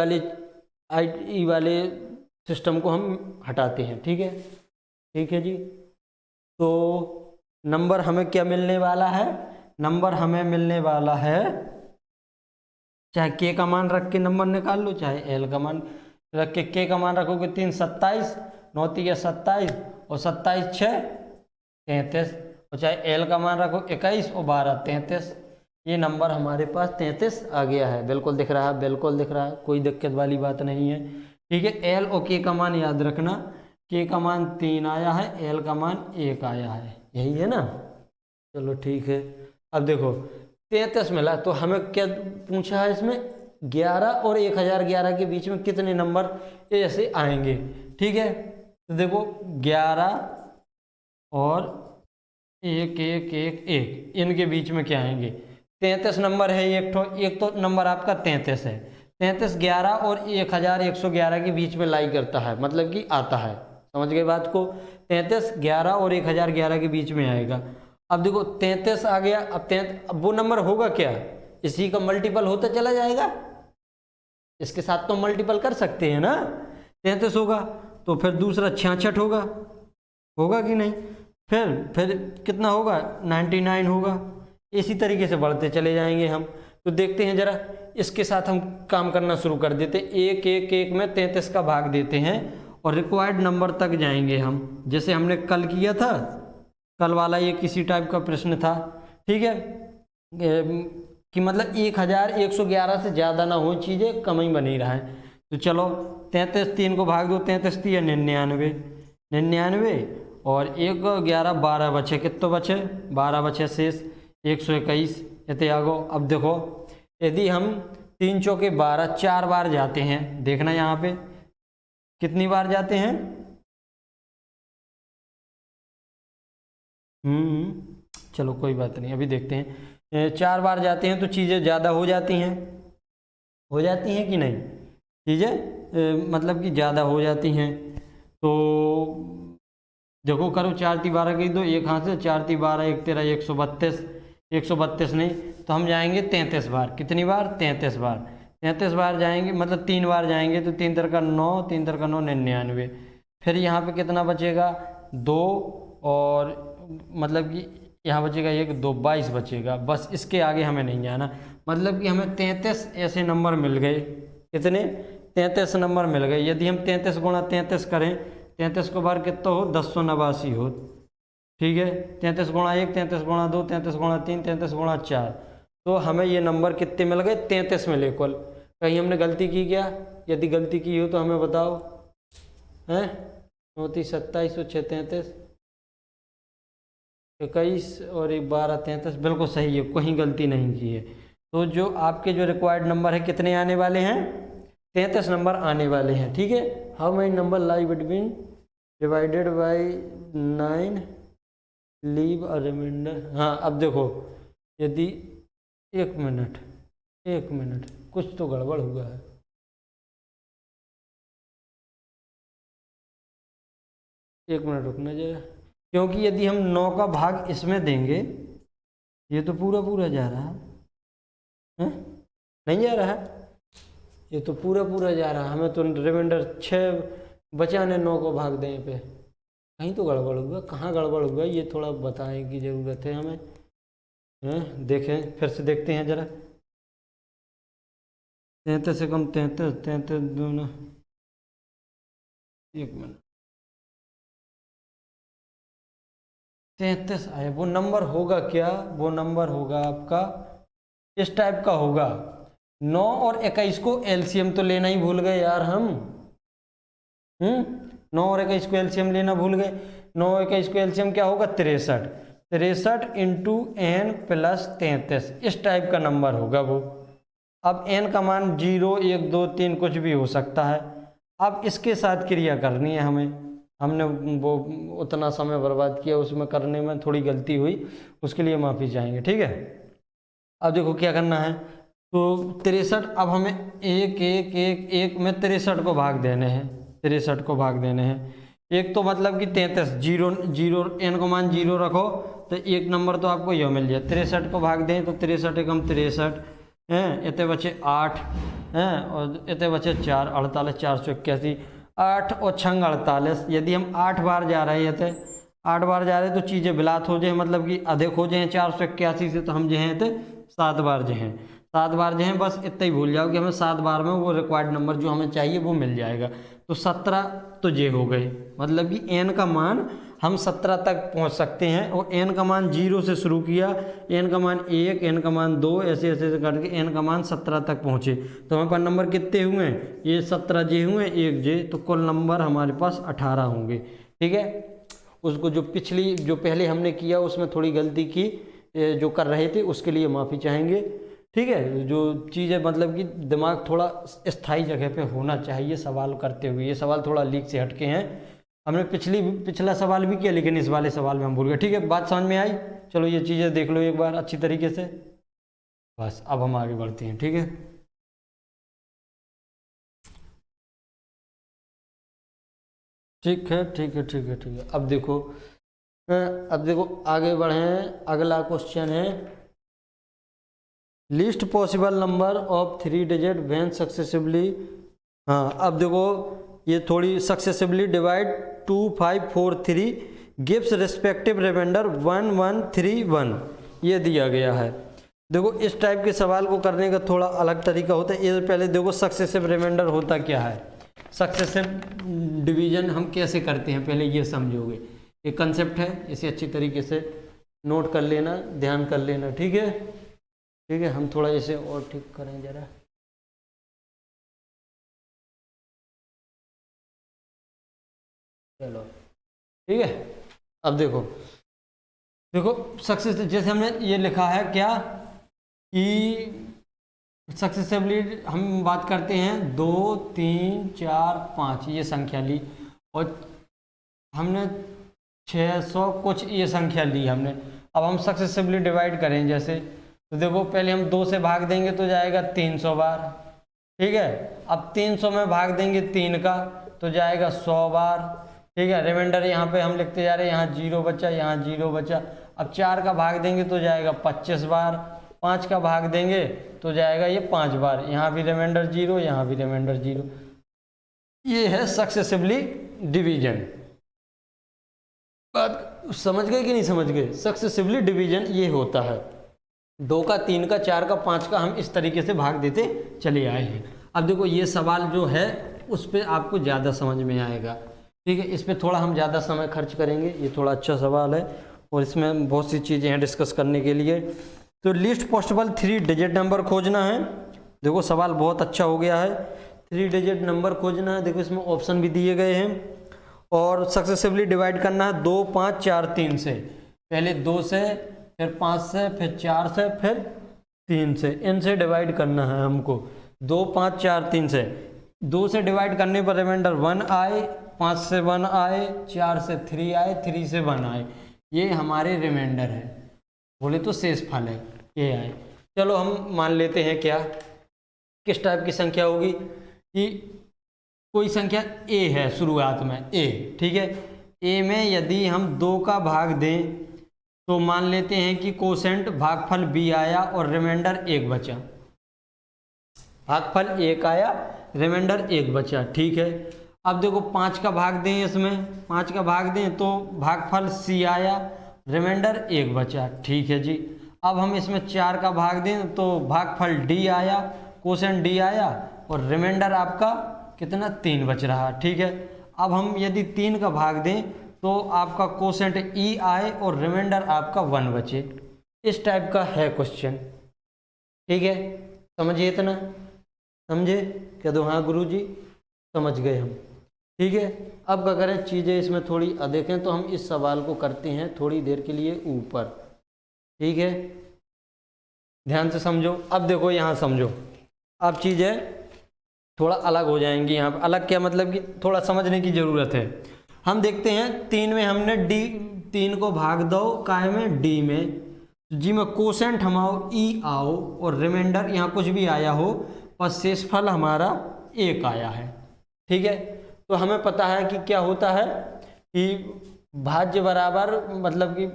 वाले सिस्टम को हम हटाते हैं, ठीक है, ठीक है जी। तो नंबर हमें क्या मिलने वाला है, नंबर हमें मिलने वाला है, चाहे k का मान रख के नंबर निकाल लो, चाहे l का मान रख के, k का मान रखोगे 3 27, 9 3 27 और 27 6 33, और चाहे l का मान रखो 21 और 12 33। ये नंबर हमारे पास 33 आ गया है, बिल्कुल दिख रहा है, बिल्कुल दिख रहा है, कोई दिक्कत वाली बात नहीं है, ठीक है। l और k का मान याद रखना, k का मान 3 आया है, l का मान 1 आया है, यही है ना। चलो ठीक है। अब देखो 33 मिला, तो हमें क्या पूछा है इसमें, 11 और 1011 के बीच में कितने नंबर ऐसे आएंगे, ठीक है। तो देखो 11 और 1 इनके बीच में क्या आएंगे, 33 नंबर है एक तो नंबर आपका 33 है। 33 11 और 1111 के बीच में लाई करता है, मतलब कि आता है। समझ गए बात को? 33 11 और 1011 के बीच में आएगा। अब देखो 33 आ गया, अब वो नंबर होगा क्या, इसी का मल्टीपल होता चला जाएगा, इसके साथ तो मल्टीपल कर सकते हैं ना। 33 होगा तो फिर दूसरा 66 होगा कि नहीं, फिर कितना होगा 99 होगा। इसी तरीके से बढ़ते चले जाएंगे हम। तो देखते हैं जरा, इसके साथ हम काम करना शुरू कर देते हैं। 1 में 33 का भाग देते हैं और रिक्वायर्ड नंबर तक जाएंगे हम, जैसे हमने कल किया था। कल वाला ये किसी टाइप का प्रश्न था, ठीक है, कि मतलब 1111 से ज़्यादा ना हो, चीज़ें कम ही बनी रहा है। तो चलो 33 3 को भाग दो, 33 3 99 और 1 11 12 बचे, कितने बचे 12 बचे शेष 121 इतने आगो। अब देखो यदि हम 3 चौके 12 4 बार जाते हैं, देखना यहाँ पे कितनी बार जाते हैं, चलो कोई बात नहीं, अभी देखते हैं। 4 बार जाते हैं तो चीज़ें ज़्यादा हो जाती हैं कि नहीं, चीज़ें मतलब कि ज़्यादा हो जाती हैं। तो देखो करो 4 × 12 की दो, एक हाथ से 4 × 12 1 13 132 नहीं, तो हम जाएंगे 33 बार। कितनी बार 33 बार, 33 बार जाएंगे, मतलब 3 बार जाएंगे तो 3 × 9 3 × 9 99। फिर यहाँ पे कितना बचेगा 2 और मतलब कि यहाँ बचेगा 1 2 22 बचेगा, बस इसके आगे हमें नहीं जाना। मतलब कि हमें 33 ऐसे नंबर मिल गए, कितने 33 नंबर मिल गए। यदि हम 33 × 33 करें, 33 को बार कितना हो 1089 हो, ठीक है। 33 × 1 33 × 2 33 × 3 33 × 4, तो हमें ये नंबर कितने मिल गए 33 मिले कुल। कहीं हमने गलती की क्या, यदि गलती की हो तो हमें बताओ, हैं 29 27 और 6 33 21 और 1 12 33, बिल्कुल सही है, कहीं गलती नहीं की है। तो जो आपके जो रिक्वायर्ड नंबर है कितने आने वाले हैं 33 नंबर आने वाले हैं, ठीक है। How many number lie between divided by 9 leave a remainder. हाँ अब देखो यदि 1 मिनट कुछ तो गड़बड़ हुआ है, एक मिनट रुकना जरा, क्योंकि यदि हम 9 का भाग इसमें देंगे, ये तो पूरा पूरा जा रहा है, नहीं जा रहा है, ये तो पूरा पूरा जा रहा है। हमें तो रिमाइंडर 6 बचाने 9 को भाग दें पे, कहीं तो गड़बड़ हुआ, कहाँ गड़बड़ हुआ ये थोड़ा बताने की ज़रूरत है हमें, हैं देखें फिर से देखते हैं जरा। 33 से कम 33 दूना, एक मिनट 33 आए, वो नंबर होगा क्या, वो नंबर होगा आपका इस टाइप का होगा। 9 और 21 को एलसीएम तो लेना ही भूल गए यार हम, 9 और 21 को एलसीएम लेना भूल गए। 9 और 21 को एलसीएम क्या होगा 63 इंटू n प्लस 33, इस टाइप का नंबर होगा वो। अब n का मान 0 1 2 3 कुछ भी हो सकता है। अब इसके साथ क्रिया करनी है हमें, हमने वो उतना समय बर्बाद किया उसमें करने में, थोड़ी गलती हुई, उसके लिए माफ़ी चाहेंगे, ठीक है। अब देखो क्या करना है, तो 63, अब हमें 1 में 63 को भाग देने हैं, 63 को भाग देने हैं। एक तो मतलब कि 33 0 n को मान 0 रखो तो एक नंबर तो आपको यह मिल जाए। 63 को भाग दें तो 63 एकम 63 हैं, इतने बचे 8 हैं और इतने बचे 4 48 481, 8 और 6 48। यदि हम 8 बार जा रहे हैं, 8 बार जा रहे हैं तो चीज़ें बिलात हो जाए, मतलब कि अधिक हो जाए 481 से, तो हम जो हैं तो 7 बार जो हैं, 7 बार जो हैं, बस इतना ही भूल जाओ कि हमें 7 बार में वो रिक्वायर्ड नंबर जो हमें चाहिए वो मिल जाएगा। तो 17 तो जे हो गए, मतलब कि n का मान हम 17 तक पहुंच सकते हैं। और n का मान 0 से शुरू किया, n का मान 1 n का मान 2 ऐसे ऐसे करके n का मान 17 तक पहुंचे। तो हमारे पास नंबर कितने हुए, ये 17 जे हुए, 1 जे, तो कुल नंबर हमारे पास 18 होंगे, ठीक है। उसको जो जो पहले हमने किया उसमें थोड़ी गलती की, जो कर रहे थे उसके लिए माफ़ी चाहेंगे, ठीक है। जो चीज़ें मतलब कि दिमाग थोड़ा स्थायी जगह पे होना चाहिए सवाल करते हुए, ये सवाल थोड़ा लीक से हटके हैं, हमने पिछला सवाल भी किया, लेकिन इस वाले सवाल में हम भूल गए। ठीक है, बात समझ में आई? चलो ये चीज़ें देख लो एक बार अच्छी तरीके से। बस अब हम आगे बढ़ते हैं। ठीक है, ठीक है, ठीक है, ठीक है, ठीक है। अब देखो आगे बढ़ें। अगला क्वेश्चन है least possible number of 3 digit when successively. हाँ, अब देखो ये थोड़ी successively divide 2 5 4 3 gives respective remainder 1 1 3 1 ये दिया गया है। देखो इस टाइप के सवाल को करने का थोड़ा अलग तरीका होता है। ये पहले देखो सक्सेसिव रिमाइंडर होता क्या है, सक्सेसिव डिवीजन हम कैसे करते हैं पहले ये समझोगे। ये कंसेप्ट है, इसे अच्छी तरीके से नोट कर लेना, ध्यान कर लेना। ठीक है, ठीक है। हम थोड़ा इसे और ठीक करें जरा। चलो ठीक है। अब देखो सक्सेस, जैसे हमने ये लिखा है क्या कि सक्सेसिवली हम बात करते हैं 2 3 4 5 ये संख्या ली, और हमने 600 कुछ ये संख्या ली हमने। अब हम सक्सेसिवली डिवाइड करें जैसे, तो देखो पहले हम 2 से भाग देंगे तो जाएगा 300 बार। ठीक है, अब 300 में भाग देंगे 3 का तो जाएगा 100 बार। ठीक है, रिमाइंडर यहाँ पे हम लिखते जा रहे हैं, यहाँ 0 बचा, यहाँ 0 बचा। अब 4 का भाग देंगे तो जाएगा 25 बार, 5 का भाग देंगे तो जाएगा ये 5 बार, यहाँ भी रिमाइंडर 0, यहाँ भी रिमाइंडर 0। ये है सक्सेसिवली डिवीजन। बात समझ गए कि नहीं समझ गए? सक्सेसिवली डिवीजन ये होता है, 2 का, 3 का, 4 का, 5 का हम इस तरीके से भाग देते चले आए हैं। अब देखो ये सवाल जो है उस पर आपको ज़्यादा समझ में आएगा। ठीक है, इस पर थोड़ा हम ज़्यादा समय खर्च करेंगे। ये थोड़ा अच्छा सवाल है और इसमें बहुत सी चीज़ें हैं डिस्कस करने के लिए। तो लिस्ट पॉसिबल 3 डिजिट नंबर खोजना है। देखो सवाल बहुत अच्छा हो गया है, 3 डिजिट नंबर खोजना है। देखो इसमें ऑप्शन भी दिए गए हैं और सक्सेसिवली डिवाइड करना है 2 5 4 3 से। पहले 2 से, फिर 5 से, फिर 4 से, फिर 3 से। इनसे डिवाइड करना है हमको 2 5 4 3 से। 2 से डिवाइड करने पर रिमाइंडर 1 आए, 5 से 1 आए, 4 से 3 आए, 3 से 1 आए। ये हमारे रिमाइंडर है, बोले तो शेष फल है, ये आए। चलो हम मान लेते हैं क्या, किस टाइप की संख्या होगी कि कोई संख्या ए है शुरुआत में, ए। ठीक है, ए में यदि हम 2 का भाग दें तो मान लेते हैं कि कोसेंट भागफल बी आया और रिमाइंडर 1 बचा। भागफल 1 आया, रिमाइंडर 1 बचा। ठीक है, अब देखो 5 का भाग दें, इसमें 5 का भाग दें तो भागफल सी आया, रिमाइंडर 1 बचा। ठीक है जी। अब हम इसमें 4 का भाग दें तो भागफल डी आया, कोसेंट डी आया और रिमाइंडर आपका कितना 3 बच रहा। ठीक है, अब हम यदि 3 का भाग दें तो आपका कोसेंट ई आए और रिमाइंडर आपका 1 बचे। इस टाइप का है क्वेश्चन। ठीक है, समझिए इतना, समझे? कह दो हाँ गुरुजी समझ गए हम। ठीक है, अब क्या करें, चीज़ें इसमें थोड़ी देखें तो हम इस सवाल को करते हैं थोड़ी देर के लिए ऊपर। ठीक है, ध्यान से समझो। अब देखो यहाँ समझो, अब चीज़ें थोड़ा अलग हो जाएंगी। यहाँ पर अलग क्या मतलब कि थोड़ा समझने की ज़रूरत है। हम देखते हैं 3 में हमने डी, 3 को भाग दो काय में, डी में, जी में कोसेंट हम आओ, ई आओ और रिमाइंडर यहाँ कुछ भी आया हो और शेषफल हमारा 1 आया है। ठीक है, तो हमें पता है कि क्या होता है कि भाज्य बराबर मतलब कि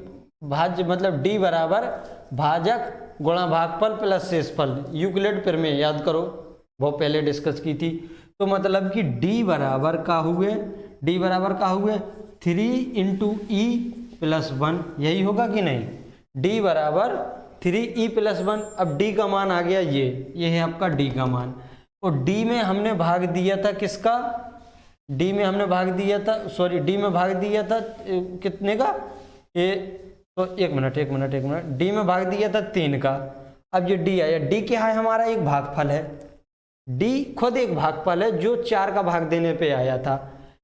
भाज्य मतलब डी बराबर भाजक गुणा भागफल प्लस शेषफल। यूक्लिड प्रमेय याद करो, बहुत पहले डिस्कस की थी। तो मतलब कि डी बराबर का हुए, डी बराबर का हुए 3 इंटू ई प्लस 1, यही होगा कि नहीं? डी बराबर 3e प्लस 1। अब डी का मान आ गया, ये है आपका डी का मान। और डी में हमने भाग दिया था किसका? डी में हमने भाग दिया था, सॉरी डी में भाग दिया था कितने का? ये तो एक मिनट, डी में भाग दिया था 3 का। अब ये डी आया, डी क्या है? हमारा एक भागफल है। डी खुद एक भागफल है जो 4 का भाग देने पे आया था।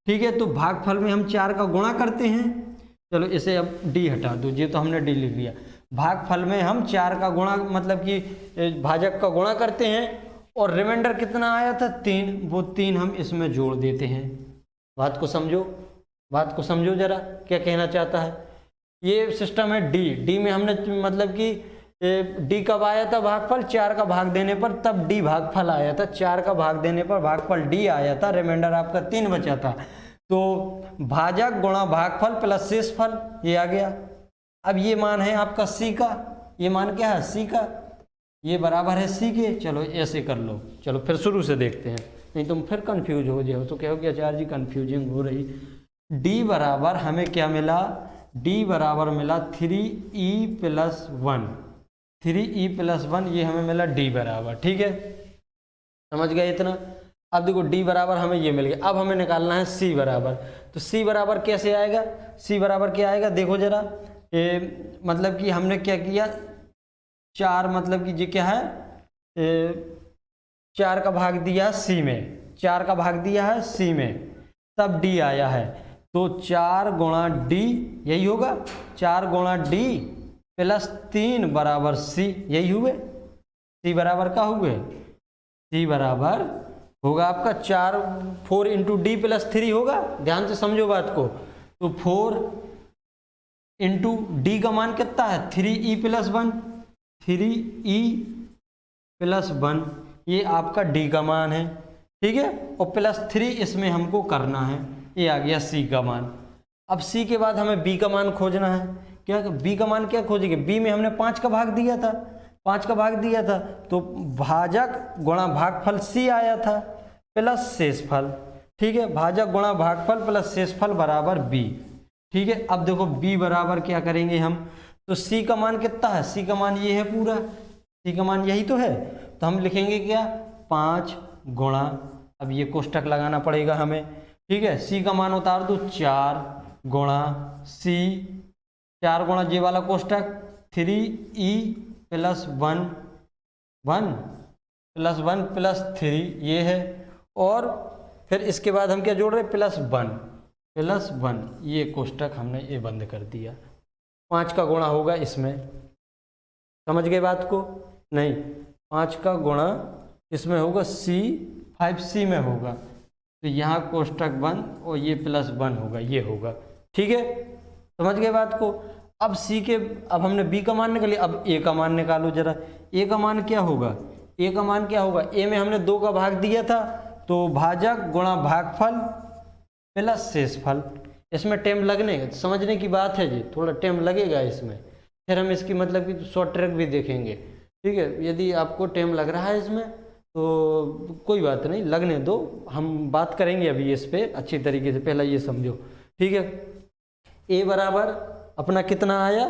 ठीक है, तो भागफल में हम 4 का गुणा करते हैं। चलो इसे अब डी हटा दो, ये तो हमने डी लिख लिया। भागफल में हम 4 का गुणा मतलब कि भाजक का गुणा करते हैं और रिमाइंडर कितना आया था? 3, वो 3 हम इसमें जोड़ देते हैं। बात को समझो, बात को समझो जरा क्या कहना चाहता है। ये सिस्टम है डी में हमने मतलब कि डी कब आया था भागफल, 4 का भाग देने पर, तब डी भागफल आया था। 4 का भाग देने पर भागफल डी आया था, रिमाइंडर आपका 3 बचा था। तो भाजक गुणा भागफल प्लस शेषफल ये आ गया। अब ये मान है आपका सी का, ये मान क्या है सी का, ये बराबर है सी के। चलो ऐसे कर लो, चलो फिर शुरू से देखते हैं, नहीं तुम फिर कंफ्यूज हो जाओ तो कहोगे आचार्य जी कंफ्यूजिंग हो रही। डी बराबर हमें क्या मिला, डी बराबर मिला 3e+1, 3e+1 ये हमें मिला डी बराबर। ठीक है, समझ गए इतना। अब देखो डी बराबर हमें ये मिल गया। अब हमें निकालना है सी बराबर। तो सी बराबर कैसे आएगा, सी बराबर क्या आएगा देखो जरा। मतलब कि हमने क्या किया, 4 मतलब कि ये क्या है 4 का भाग दिया सी में, 4 का भाग दिया है सी में, तब डी आया है। तो 4 गुणा डी यही होगा, 4 गुणा डी प्लस 3 बराबर सी, यही हुए। सी बराबर क्या हुए, सी बराबर होगा आपका 4 इंटू डी प्लस 3 होगा। ध्यान से समझो बात को। तो 4 इंटू डी का मान कितना है 3e+1, 3e+1 ये आपका डी का मान है। ठीक है, और प्लस 3 इसमें हमको करना है, ये आ गया सी का मान। अब सी के बाद हमें बी का मान खोजना है। क्या बी का मान क्या खोजेंगे, बी में हमने 5 का भाग दिया था, 5 का भाग दिया था, तो भाजक गुणा भागफल सी आया था प्लस शेषफल। ठीक है, भाजक गुणा भागफल प्लस शेषफल बराबर बी। ठीक है, अब देखो बी बराबर क्या करेंगे हम, तो सी का मान कितना है, सी का मान ये है पूरा, सी का मान यही तो है। तो हम लिखेंगे क्या 5 गुणा, अब ये कोष्टक लगाना पड़ेगा हमें। ठीक है, सी का मान उतार दो 4 गुणा सी, 4 गुणा ये वाला कोष्टक 3e+1 1 प्लस 3 ये है, और फिर इसके बाद हम क्या जोड़ रहे +1 ये कोष्टक हमने ये बंद कर दिया। 5 का गुणा होगा इसमें, समझ गए बात को, नहीं 5 का गुणा इसमें होगा सी, 5c में होगा, तो यहाँ कोष्टक बंद और ये +1 होगा, ये होगा। ठीक है, समझ गए बात को। अब सी के, अब हमने बी का मान निकाली, अब ए का मान निकालो जरा। ए का मान क्या होगा, ए का मान क्या होगा, ए में हमने 2 का भाग दिया था, तो भाजक गुणा भागफल प्लस शेषफल। इसमें टाइम लगने, समझने की बात है जी, थोड़ा टाइम लगेगा इसमें, फिर हम इसकी मतलब कि शॉर्ट ट्रिक भी देखेंगे। ठीक है, यदि आपको टाइम लग रहा है इसमें तो कोई बात नहीं, लगने दो, हम बात करेंगे अभी इस पे अच्छी तरीके से, पहला ये समझो। ठीक है, ए बराबर अपना कितना आया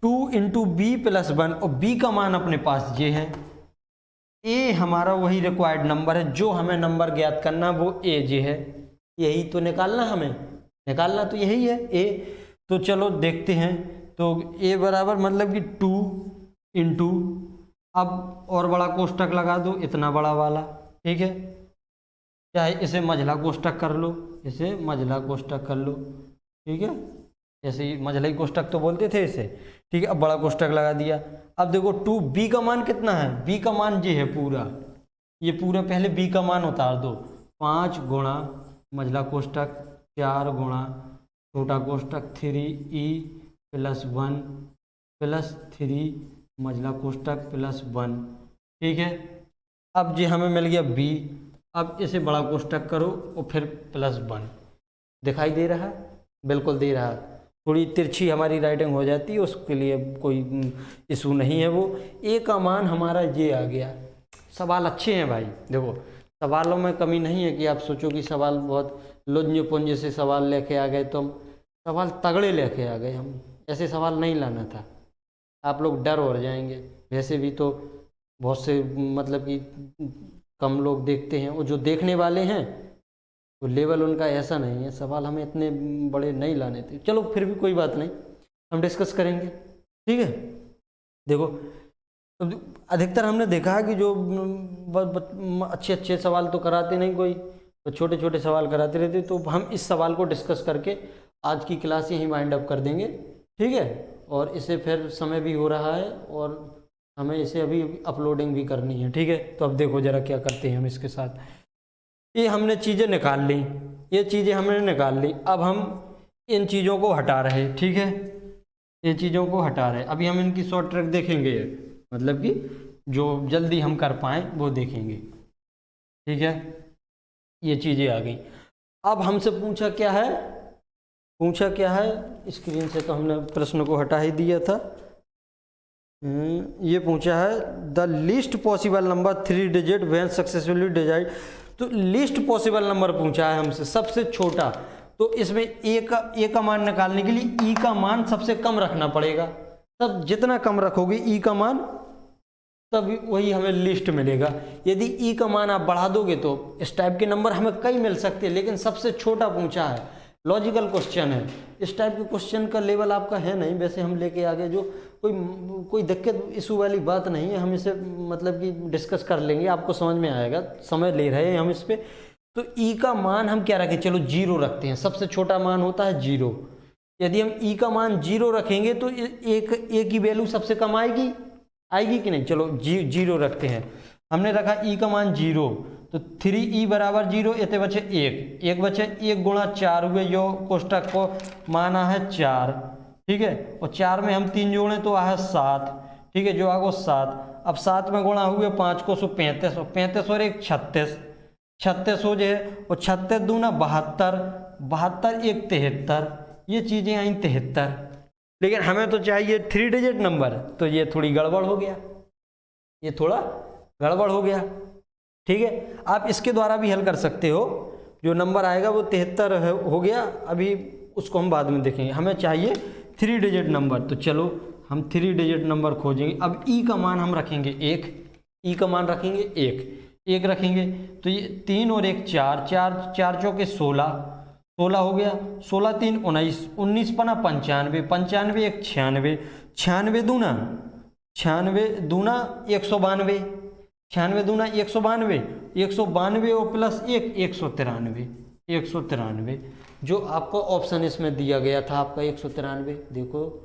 2 इंटू b+1, और b का मान अपने पास ये है। ए हमारा वही रिक्वायर्ड नंबर है, जो हमें नंबर ज्ञात करना वो ए जे है, यही तो निकालना, हमें निकालना तो यही है ए। तो चलो देखते हैं। तो ए बराबर मतलब कि 2 इंटू, अब और बड़ा कोष्टक लगा दो, इतना बड़ा वाला। ठीक है, चाहे इसे मझला कोष्टक कर लो, इसे मझला कोष्टक कर लो। ठीक है, ऐसे ही मझलाई कोष्टक तो बोलते थे इसे। ठीक है, अब बड़ा कोष्टक लगा दिया। अब देखो 2 बी का मान कितना है, बी का मान ये है पूरा, ये पूरा पहले बी का मान उतार दो। 5 गुणा मझला कोष्टक 4 गुणा छोटा कोष्टक 3e+1 प्लस 3 मझला कोष्टक +1। ठीक है, अब ये हमें मिल गया बी। अब इसे बड़ा कोष्टक करो और फिर +1। दिखाई दे रहा है, बिल्कुल दे रहा है। थोड़ी तिरछी हमारी राइटिंग हो जाती है, उसके लिए कोई इशू नहीं है। वो ए का मान हमारा ये आ गया। सवाल अच्छे हैं भाई, देखो सवालों में कमी नहीं है कि आप सोचो कि सवाल बहुत लुंज पुंज से सवाल लेके आ गए, तो हम सवाल तगड़े लेके आ गए। हम ऐसे सवाल नहीं लाना था, आप लोग डर हो जाएंगे। वैसे भी तो बहुत से मतलब कि कम लोग देखते हैं, और जो देखने वाले हैं तो लेवल उनका ऐसा नहीं है, सवाल हमें इतने बड़े नहीं लाने थे। चलो फिर भी कोई बात नहीं, हम डिस्कस करेंगे। ठीक है, देखो अधिकतर हमने देखा है कि जो अच्छे अच्छे सवाल तो कराते नहीं कोई, तो छोटे छोटे सवाल कराते रहते। तो हम इस सवाल को डिस्कस करके आज की क्लास यहीं वाइंड अप कर देंगे। ठीक है, और इसे फिर समय भी हो रहा है और हमें इसे अभी अपलोडिंग भी करनी है। ठीक है, तो अब देखो जरा क्या करते हैं हम इसके साथ। ये हमने चीज़ें निकाल ली, ये चीज़ें हमने निकाल ली। अब हम इन चीज़ों को हटा रहे, ठीक है, इन चीज़ों को हटा रहे। अभी हम इनकी शॉर्ट ट्रिक देखेंगे, मतलब कि जो जल्दी हम कर पाएँ वो देखेंगे, ठीक है। ये चीज़ें आ गई। अब हमसे पूछा क्या है, पूछा क्या है, स्क्रीन से तो हमने प्रश्न को हटा ही दिया था। ये पूछा है the least possible number 3 digit when successfully डिजाइड। तो लीस्ट पॉसिबल नंबर पूछा है हमसे, सबसे छोटा। तो इसमें ए का मान निकालने के लिए ई का मान सबसे कम रखना पड़ेगा। तब जितना कम रखोगे ई का मान, तब वही हमें लिस्ट मिलेगा। यदि ई का मान आप बढ़ा दोगे तो इस टाइप के नंबर हमें कई मिल सकते हैं, लेकिन सबसे छोटा पूछा है, लॉजिकल क्वेश्चन है। इस टाइप के क्वेश्चन का लेवल आपका है नहीं, वैसे हम लेके आगे जो कोई दिक्कत इशू वाली बात नहीं है, हम इसे मतलब कि डिस्कस कर लेंगे, आपको समझ में आएगा, समय ले रहे हैं हम इस पर। तो ई का मान हम क्या रखें, चलो 0 रखते हैं, सबसे छोटा मान होता है 0। यदि हम ई का मान 0 रखेंगे तो एक की वैल्यू सबसे कम आएगी कि नहीं, चलो 0 रखते हैं। हमने रखा ई का मान 0, तो 3e बराबर 0, इतने बचे 1 बचे 1 गुणा 4 हुए, जो कोष्टक को माना है 4, ठीक है। और 4 में हम 3 जोड़ें तो आया 7, ठीक है, जो आगो 7। अब 7 में गुणा हुए 5 को, सो 35, और 35 और 1 36 हो जाए, और 36 दूना 72, 72 1 73, ये चीज़ें आई 73। लेकिन हमें तो चाहिए 3 डिजिट नंबर, तो ये थोड़ी गड़बड़ हो गया, ये थोड़ा गड़बड़ हो गया, ठीक है। आप इसके द्वारा भी हल कर सकते हो, जो नंबर आएगा वो 73 हो गया, अभी उसको हम बाद में देखेंगे। हमें चाहिए 3 डिजिट नंबर, तो चलो हम 3 डिजिट नंबर खोजेंगे। अब ई का मान हम रखेंगे 1, ई का मान रखेंगे 1 रखेंगे, तो ये 3 और 1 4, 4 चौके 16 हो गया, 16 3 19, 19 पना 95, 95 1 96, 96 दूना 192, 96 दूना 192, 192 और प्लस 1 193, जो आपको ऑप्शन इसमें दिया गया था आपका 193। देखो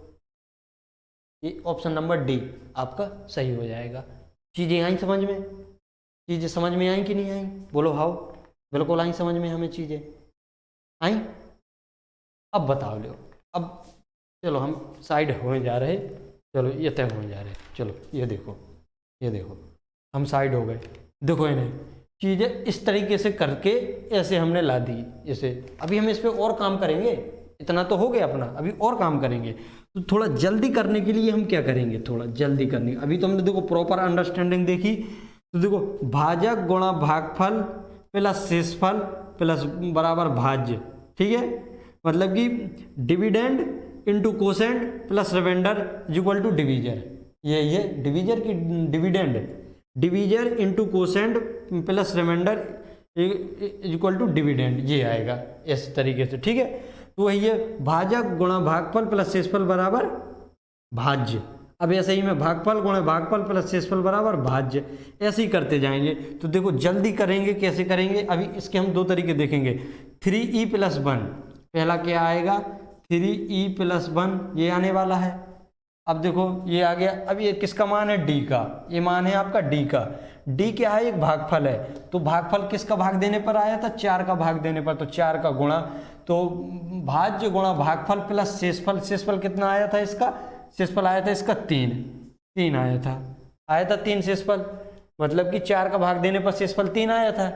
ये ऑप्शन नंबर डी आपका सही हो जाएगा। चीज़ें आई समझ में, चीज़ें समझ में आई कि नहीं आई, बोलो हाउ। बिल्कुल आई समझ में, हमें चीज़ें आई। अब बताओ लो, अब चलो हम साइड होने जा रहे, चलो ये तय होने जा रहे, चलो ये देखो हम साइड हो गए। देखो इन्हें चीज़ें इस तरीके से करके ऐसे हमने ला दी, जैसे अभी हम इस पर और काम करेंगे, इतना तो हो गया अपना, अभी और काम करेंगे। तो थोड़ा जल्दी करने के लिए हम क्या करेंगे, थोड़ा जल्दी करने, अभी तो हमने देखो प्रॉपर अंडरस्टैंडिंग देखी। तो देखो भाजक गुणा भागफल प्लस शेषफल प्लस बराबर भाज्य, ठीक है, मतलब कि dividend into quotient plus remainder equal to divisor. ये डिवीजर की divisor into quotient plus remainder equal to dividend, ये आएगा इस तरीके से, ठीक है। तो वही है भाजक गुणा भागफल प्लस शेषफल बराबर भाज्य। अब ऐसे ही मैं भागफल गुणा भागफल प्लस शेषफल बराबर भाज्य, ऐसे ही करते जाएंगे। तो देखो जल्दी करेंगे, कैसे करेंगे, अभी इसके हम 2 तरीके देखेंगे। 3e + 1, पहला क्या आएगा 3e + 1, ये आने वाला है। अब देखो ये आ गया, अब ये किसका मान है, डी का, ये मान है आपका डी का। डी क्या है, एक भागफल है, तो भागफल किसका भाग देने पर आया था, 4 का भाग देने पर, तो 4 का गुणा, तो भाज्य गुणा भागफल प्लस शेषफल, शेषफल कितना आया था इसका, शेषफल आया था इसका 3 आया था 3 शेषफल, मतलब कि 4 का भाग देने पर शेषफल 3 आया था।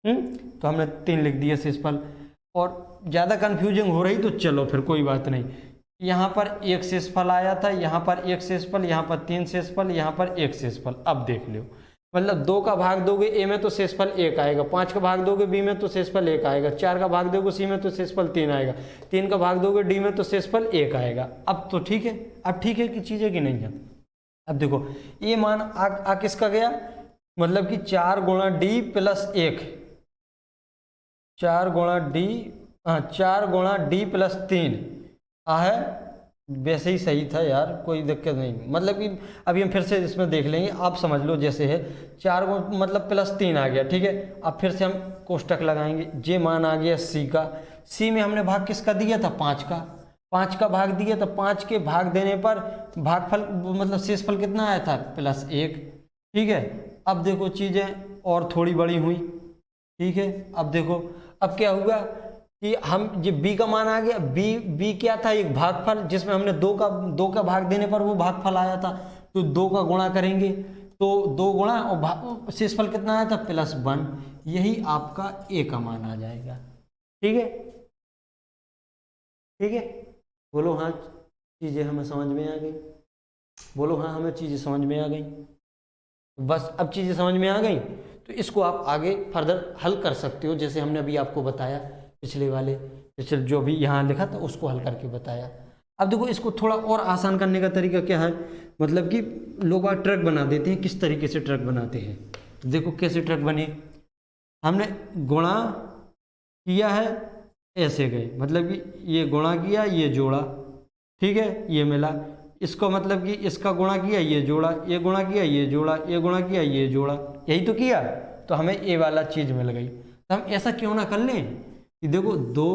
तो हमने 3 लिख दिया शेषफल। और ज़्यादा कन्फ्यूजिंग हो रही तो चलो फिर कोई बात नहीं, यहाँ पर 1 शेषफल आया था, यहाँ पर 1 शेषफल, यहाँ पर 3 शेषफल, यहाँ पर 1 शेषफल। अब देख लो, मतलब 2 का भाग दोगे ए में तो शेषफल 1 आएगा, 5 का भाग दोगे बी में तो शेषफल 1 आएगा, 4 का भाग दोगे सी में तो शेषफल 3 आएगा, 3 का भाग दोगे डी में तो शेषफल 1 आएगा। अब तो ठीक है, अब ठीक है कि चीज़ें कि नहीं है। अब देखो ये मान आ किसका गया, मतलब कि 4 गुणा डी प्लस 1, 4 गुणा डी प्लस 3 है, वैसे ही सही था यार, कोई दिक्कत नहीं। मतलब कि अभी हम फिर से इसमें देख लेंगे, आप समझ लो जैसे है 4 मतलब प्लस 3 आ गया, ठीक है। अब फिर से हम कोष्टक लगाएंगे, जे मान आ गया सी का, सी में हमने भाग किसका दिया था, 5 का भाग दिया, तो 5 के भाग देने पर भागफल मतलब शेषफल कितना आया था, +1, ठीक है। अब देखो चीज़ें और थोड़ी बड़ी हुई, ठीक है। अब देखो अब क्या हुआ, कि हम ये b का मान आ गया, b क्या था, एक भागफल जिसमें हमने दो का भाग देने पर वो भागफल आया था, तो 2 का गुणा करेंगे तो 2 गुणा और शेषफल कितना आया था +1, यही आपका a का मान आ जाएगा। ठीक है, ठीक है, बोलो हाँ चीजें हमें समझ में आ गई, बोलो हाँ हमें चीजें समझ में आ गई। बस अब चीजें समझ में आ गई तो इसको आप आगे फर्दर हल कर सकते हो, जैसे हमने अभी आपको बताया पिछले जो भी यहाँ लिखा था उसको हल करके बताया। अब देखो इसको थोड़ा और आसान करने का तरीका क्या है, मतलब कि लोग आज ट्रक बना देते हैं, किस तरीके से ट्रक बनाते हैं, तो देखो कैसे ट्रक बने, हमने गुणा किया है ऐसे गए, मतलब कि ये गुणा किया ये जोड़ा, ठीक है, ये मिला, इसको मतलब कि इसका गुणा किया ये जोड़ा, ये गुणा किया ये जोड़ा, ये गुणा किया ये जोड़ा, यही तो किया, तो हमें ये वाला चीज़ मिल गई। तो हम ऐसा क्यों ना कर लें कि देखो दो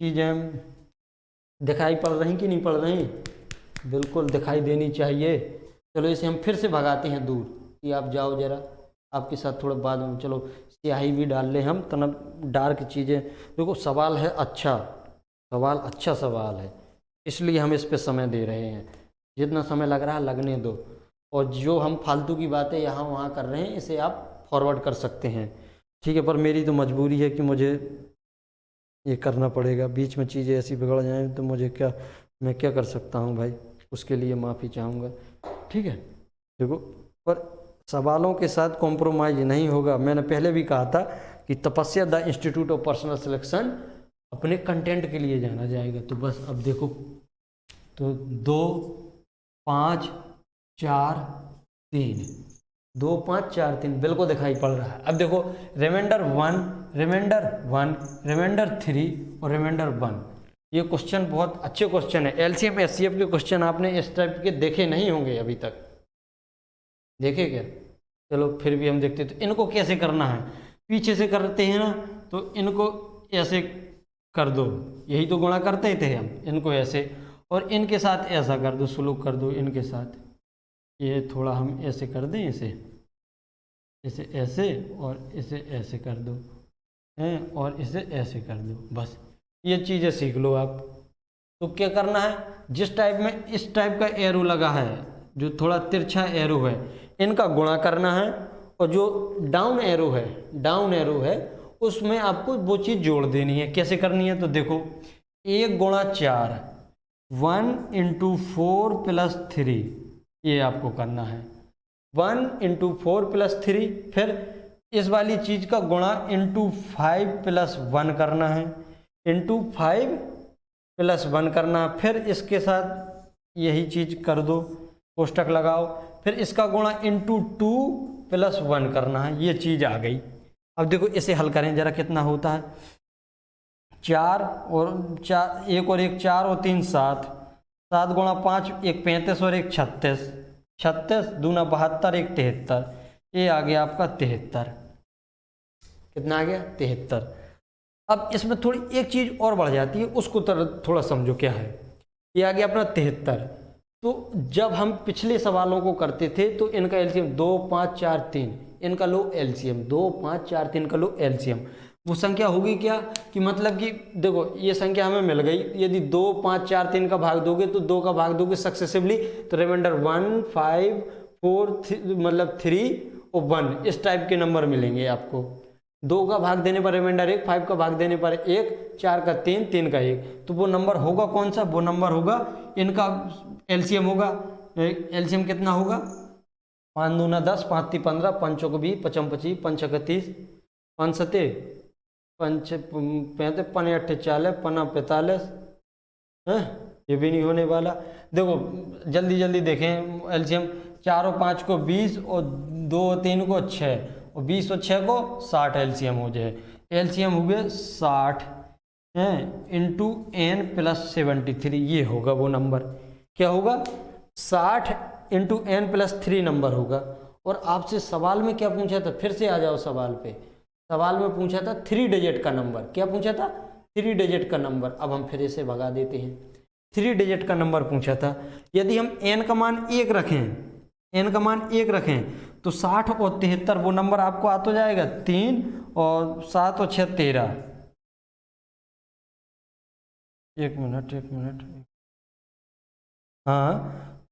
चीज़ें दिखाई पड़ रही कि नहीं पड़ रही, बिल्कुल दिखाई देनी चाहिए। चलो इसे हम फिर से भगाते हैं दूर कि आप जाओ जरा, आपके साथ थोड़ा बाद में, चलो स्याही भी डाल लें हम, तना डार्क चीज़ें। देखो सवाल है अच्छा सवाल है, इसलिए हम इस पे समय दे रहे हैं, जितना समय लग रहा है लगने दो, और जो हम फालतू की बातें यहाँ वहाँ कर रहे हैं इसे आप फॉरवर्ड कर सकते हैं, ठीक है। पर मेरी तो मजबूरी है कि मुझे ये करना पड़ेगा, बीच में चीज़ें ऐसी बिगड़ जाएं तो मैं क्या कर सकता हूँ भाई, उसके लिए माफ़ी चाहूँगा, ठीक है। देखो पर सवालों के साथ कॉम्प्रोमाइज़ नहीं होगा। मैंने पहले भी कहा था कि तपस्या the institute of personal selection अपने कंटेंट के लिए जाना जाएगा। तो बस अब देखो, तो 2 5 4 3, 2 5 4 3 बिल्कुल दिखाई पड़ रहा है। अब देखो रिमाइंडर 1, रिमाइंडर 3 और रिमाइंडर 1, ये क्वेश्चन बहुत अच्छे क्वेश्चन है। एलसीएम एचसीएफ के क्वेश्चन आपने इस टाइप के देखे नहीं होंगे अभी तक, देखे क्या? चलो फिर भी हम देखते, तो इनको कैसे करना है, पीछे से करते हैं ना, तो इनको ऐसे कर दो, यही तो गुणा करते थे हम, इनको ऐसे, और इनके साथ ऐसा कर दो, सुलूक कर दो इनके साथ, ये थोड़ा हम ऐसे कर दें, इसे ऐसे और इसे ऐसे कर दो हैं, और इसे ऐसे कर दो, बस ये चीज़ें सीख लो आप। तो क्या करना है, जिस टाइप में इस टाइप का एरो लगा है, जो थोड़ा तिरछा एरो है, इनका गुणा करना है, और जो डाउन एरो है उसमें आपको वो चीज़ जोड़ देनी है। कैसे करनी है, तो देखो 1 गुणा 4, 1 × 4 + 3, ये आपको करना है, 1 × 4 + 3, फिर इस वाली चीज़ का गुणा × 5 + 1 करना है, × 5 + 1 करना है, फिर इसके साथ यही चीज़ कर दो, कोष्टक लगाओ, फिर इसका गुणा × 2 + 1 करना है, ये चीज़ आ गई। अब देखो इसे हल करें जरा, कितना होता है, 4 और 4, 1 और 1 4 और 3 7, 7 गुणा 5 1 35 और 1 36, 36 दूना 72 1 73, ये आ गया आपका 73, कितना आ गया 73। अब इसमें थोड़ी एक चीज़ और बढ़ जाती है, उसको थोड़ा समझो क्या है, ये आ गया अपना 73। तो जब हम पिछले सवालों को करते थे तो इनका एलसीएम 2 5 4 3, इनका लो एलसीएम 2 5 4 3 का लो एलसीएम, वो संख्या होगी क्या, कि मतलब कि देखो ये संख्या हमें मिल गई, यदि 2 5 4 3 का भाग दोगे तो 2 का भाग दोगे सक्सेसिवली, तो रिमाइंडर 1 5 4 मतलब 3 और 1 इस टाइप के नंबर मिलेंगे आपको। 2 का भाग देने पर रिमाइंडर 1, 5 का भाग देने पर 1, 4 का 3, 3 का 1, तो वो नंबर होगा कौन सा, वो नंबर होगा इनका एलसीएम होगा। एलसीएम कितना होगा, 5 दूना 10, 5 × 15, 5 × 20, 5 × 25, 5 × 30, 5 × 7 5 35, 5 × 8 40, 5 × 45 है, ये भी नहीं होने वाला। देखो जल्दी जल्दी देखें एलसीएम, 4 और 5 को 20 और 2 और 3 को 6 और 20 और 6 को 60 एलसीएम हो जाए, एलसीएम हो गया 60 है इंटू n + 73, ये होगा वो नंबर, क्या होगा 60 × n + 3 नंबर होगा। और आपसे सवाल में क्या पूछा था, फिर से आ जाओ सवाल पे, सवाल में पूछा था 3 डिजिट का नंबर, क्या पूछा था 3 डिजिट का नंबर। अब हम फिर इसे भगा देते हैं, 3 डिजिट का नंबर पूछा था, यदि हम n का मान 1 रखें तो 60 और 73 वो नंबर आपको आ तो जाएगा 3 और 7 और 6 13, एक मिनट, हाँ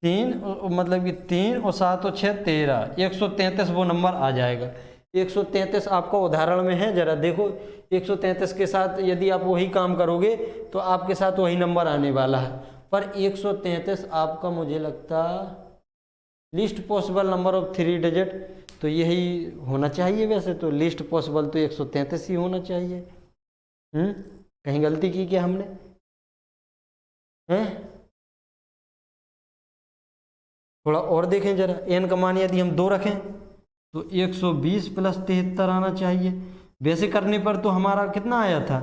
3 मतलब कि 3 और 7 और 6 13, 133 वो नंबर आ जाएगा। 133 आपका उदाहरण में है, जरा देखो 133 के साथ यदि आप वही काम करोगे तो आपके साथ वही नंबर आने वाला है। पर 133 आपका मुझे लगता least possible number of 3 digit, तो यही होना चाहिए। वैसे तो लीस्ट पॉसिबल तो 133 ही होना चाहिए। कहीं गलती की क्या हमने? हैं? थोड़ा और देखें जरा, n का मान यदि हम 2 रखें तो 120 प्लस 73 आना चाहिए। वैसे करने पर तो हमारा कितना आया था,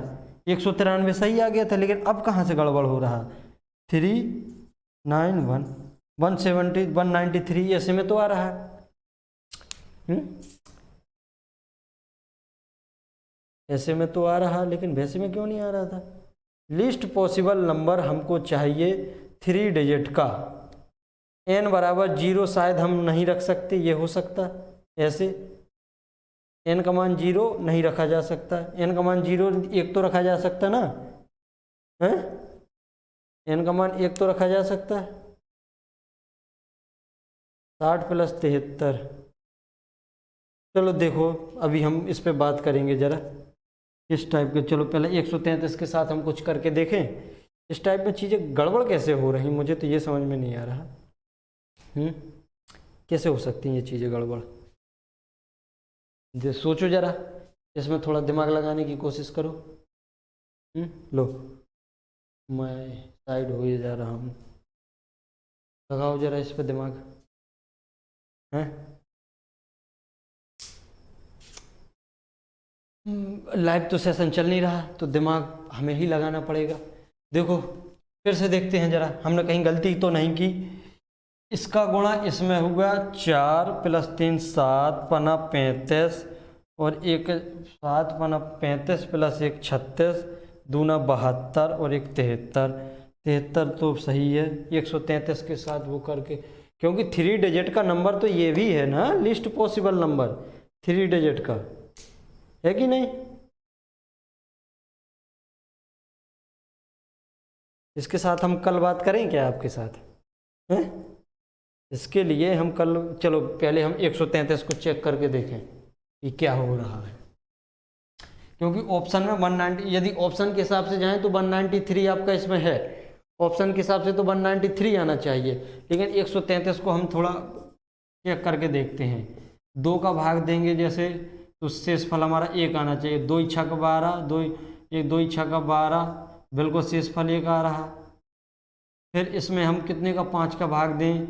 193 सही आ गया था, लेकिन अब कहाँ से गड़बड़ हो रहा? 391 170 193 ऐसे में तो आ रहा है। ऐसे में तो आ रहा, लेकिन वैसे में क्यों नहीं आ रहा था? लीस्ट पॉसिबल नंबर हमको चाहिए 3 डिजिट का। n बराबर 0 शायद हम नहीं रख सकते, ये हो सकता ऐसे। n का मान 0 नहीं रखा जा सकता, n का मान 0 1 तो रखा जा सकता ना है? n का मान 1 तो रखा जा सकता है। 60 प्लस 73, चलो देखो अभी हम इस पे बात करेंगे जरा इस टाइप के। चलो पहले 133 के साथ हम कुछ करके देखें, इस टाइप में चीज़ें गड़बड़ कैसे हो रही, मुझे तो ये समझ में नहीं आ रहा। कैसे हो सकती हैं ये चीज़ें गड़बड़? सोचो जरा, इसमें थोड़ा दिमाग लगाने की कोशिश करो। लो मैं साइड हो ही जा रहा हूँ, लगाओ जरा इस पे दिमाग। हैं? लाइव तो सेशन चल नहीं रहा, तो दिमाग हमें ही लगाना पड़ेगा। देखो फिर से देखते हैं जरा, हमने कहीं गलती तो नहीं की। इसका गुणा इसमें हुआ 4 प्लस 3 7 पना 35 और 1 7 पना 35 प्लस 1 36 दूना 72 और 1 73। 73 तो सही है 133 के साथ वो करके, क्योंकि 3 डिजिट का नंबर तो ये भी है ना, लिस्ट पॉसिबल नंबर 3 डिजिट का है कि नहीं? इसके साथ हम कल बात करें क्या आपके साथ हैं? इसके लिए हम कल, चलो पहले हम 133 को चेक करके देखें कि क्या हो रहा है, क्योंकि ऑप्शन में 190, यदि ऑप्शन के हिसाब से जाएं तो 193 आपका इसमें है, ऑप्शन के हिसाब से तो 193 आना चाहिए, लेकिन 133 को हम थोड़ा चेक करके देखते हैं। 2 का भाग देंगे जैसे तो शेषफल हमारा 1 आना चाहिए। 2 इच्छा का 12, 2 इच्छा का 12, बिल्कुल शेषफल 1 आ रहा। फिर इसमें हम कितने का 5 का भाग दें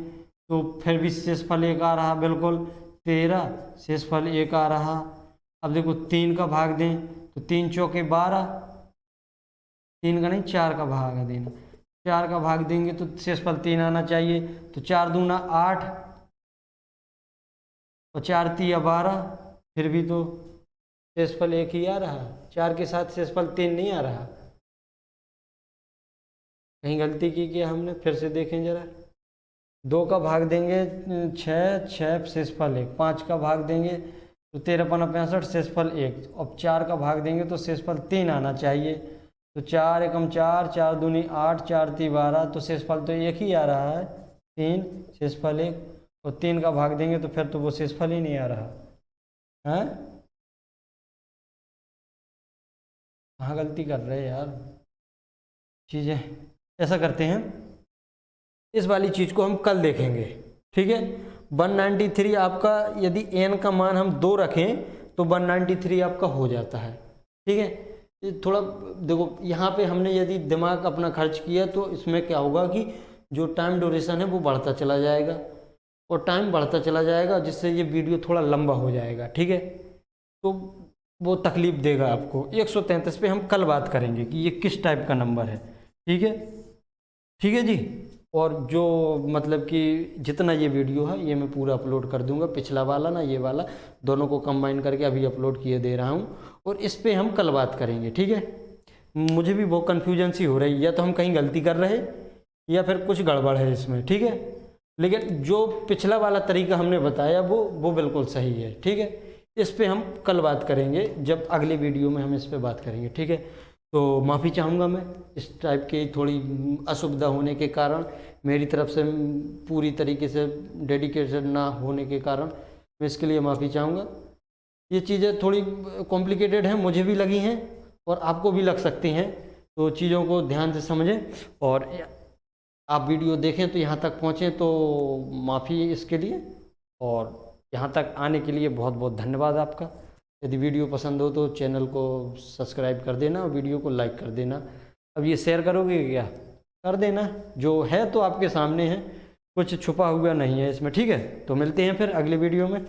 तो फिर भी शेषफल 1 आ रहा, बिल्कुल 13, शेषफल 1 आ रहा। अब देखो 3 का भाग दें तो 3 चौके 12, 3 का नहीं 4 का भाग है देना, 4 का भाग देंगे तो शेषफल 3 आना चाहिए। तो 4 दूना 8 और 4 तिया 12, फिर भी तो शेषफल 1 ही आ रहा, 4 के साथ शेषफल 3 नहीं आ रहा। कहीं गलती की क्या हमने? फिर से देखें जरा। 2 का भाग देंगे 6 शेषफल 1, 5 का भाग देंगे तो 13 पना 65 शेषफल 1, अब 4 का भाग देंगे तो शेषफल 3 आना चाहिए। तो 4 एकम 4, 4 दूनी 8, 4 ती 12, तो शेषफल तो 1 ही आ रहा है 3, शेषफल 1, और 3 का भाग देंगे तो फिर तो वो शेषफल ही नहीं आ रहा है। कहाँ गलती कर रहे हैं यार चीज़ें? ऐसा करते हैं, इस वाली चीज़ को हम कल देखेंगे, ठीक है। 193 आपका, यदि n का मान हम 2 रखें तो 193 आपका हो जाता है, ठीक है। थोड़ा देखो यहाँ पे हमने यदि दिमाग अपना खर्च किया तो इसमें क्या होगा कि जो टाइम ड्यूरेशन है वो बढ़ता चला जाएगा, और टाइम बढ़ता चला जाएगा जिससे ये वीडियो थोड़ा लंबा हो जाएगा, ठीक है। तो वो तकलीफ देगा आपको। 133 पे हम कल बात करेंगे कि ये किस टाइप का नंबर है, ठीक है, ठीक है जी। और जो मतलब कि जितना ये वीडियो है ये मैं पूरा अपलोड कर दूंगा, पिछला वाला ना ये वाला, दोनों को कंबाइन करके अभी अपलोड किए दे रहा हूँ, और इस पे हम कल बात करेंगे, ठीक है। मुझे भी बहुत कन्फ्यूजन सी हो रही है, या तो हम कहीं गलती कर रहे या फिर कुछ गड़बड़ है इसमें, ठीक है। लेकिन जो पिछला वाला तरीका हमने बताया वो बिल्कुल सही है, ठीक है। इस पे हम कल बात करेंगे, जब अगले वीडियो में हम इस पे बात करेंगे, ठीक है। तो माफ़ी चाहूँगा मैं इस टाइप की थोड़ी असुविधा होने के कारण, मेरी तरफ से पूरी तरीके से डेडिकेटेड ना होने के कारण मैं इसके लिए माफ़ी चाहूँगा। ये चीज़ें थोड़ी कॉम्प्लिकेटेड हैं, मुझे भी लगी हैं और आपको भी लग सकती हैं, तो चीज़ों को ध्यान से समझें और आप वीडियो देखें तो यहाँ तक पहुँचें तो माफ़ी इसके लिए, और यहाँ तक आने के लिए बहुत बहुत धन्यवाद आपका। यदि वीडियो पसंद हो तो चैनल को सब्सक्राइब कर देना और वीडियो को लाइक कर देना। अब ये शेयर करोगे क्या? कर देना, जो है तो आपके सामने है, कुछ छुपा हुआ नहीं है इसमें, ठीक है। तो मिलते हैं फिर अगले वीडियो में।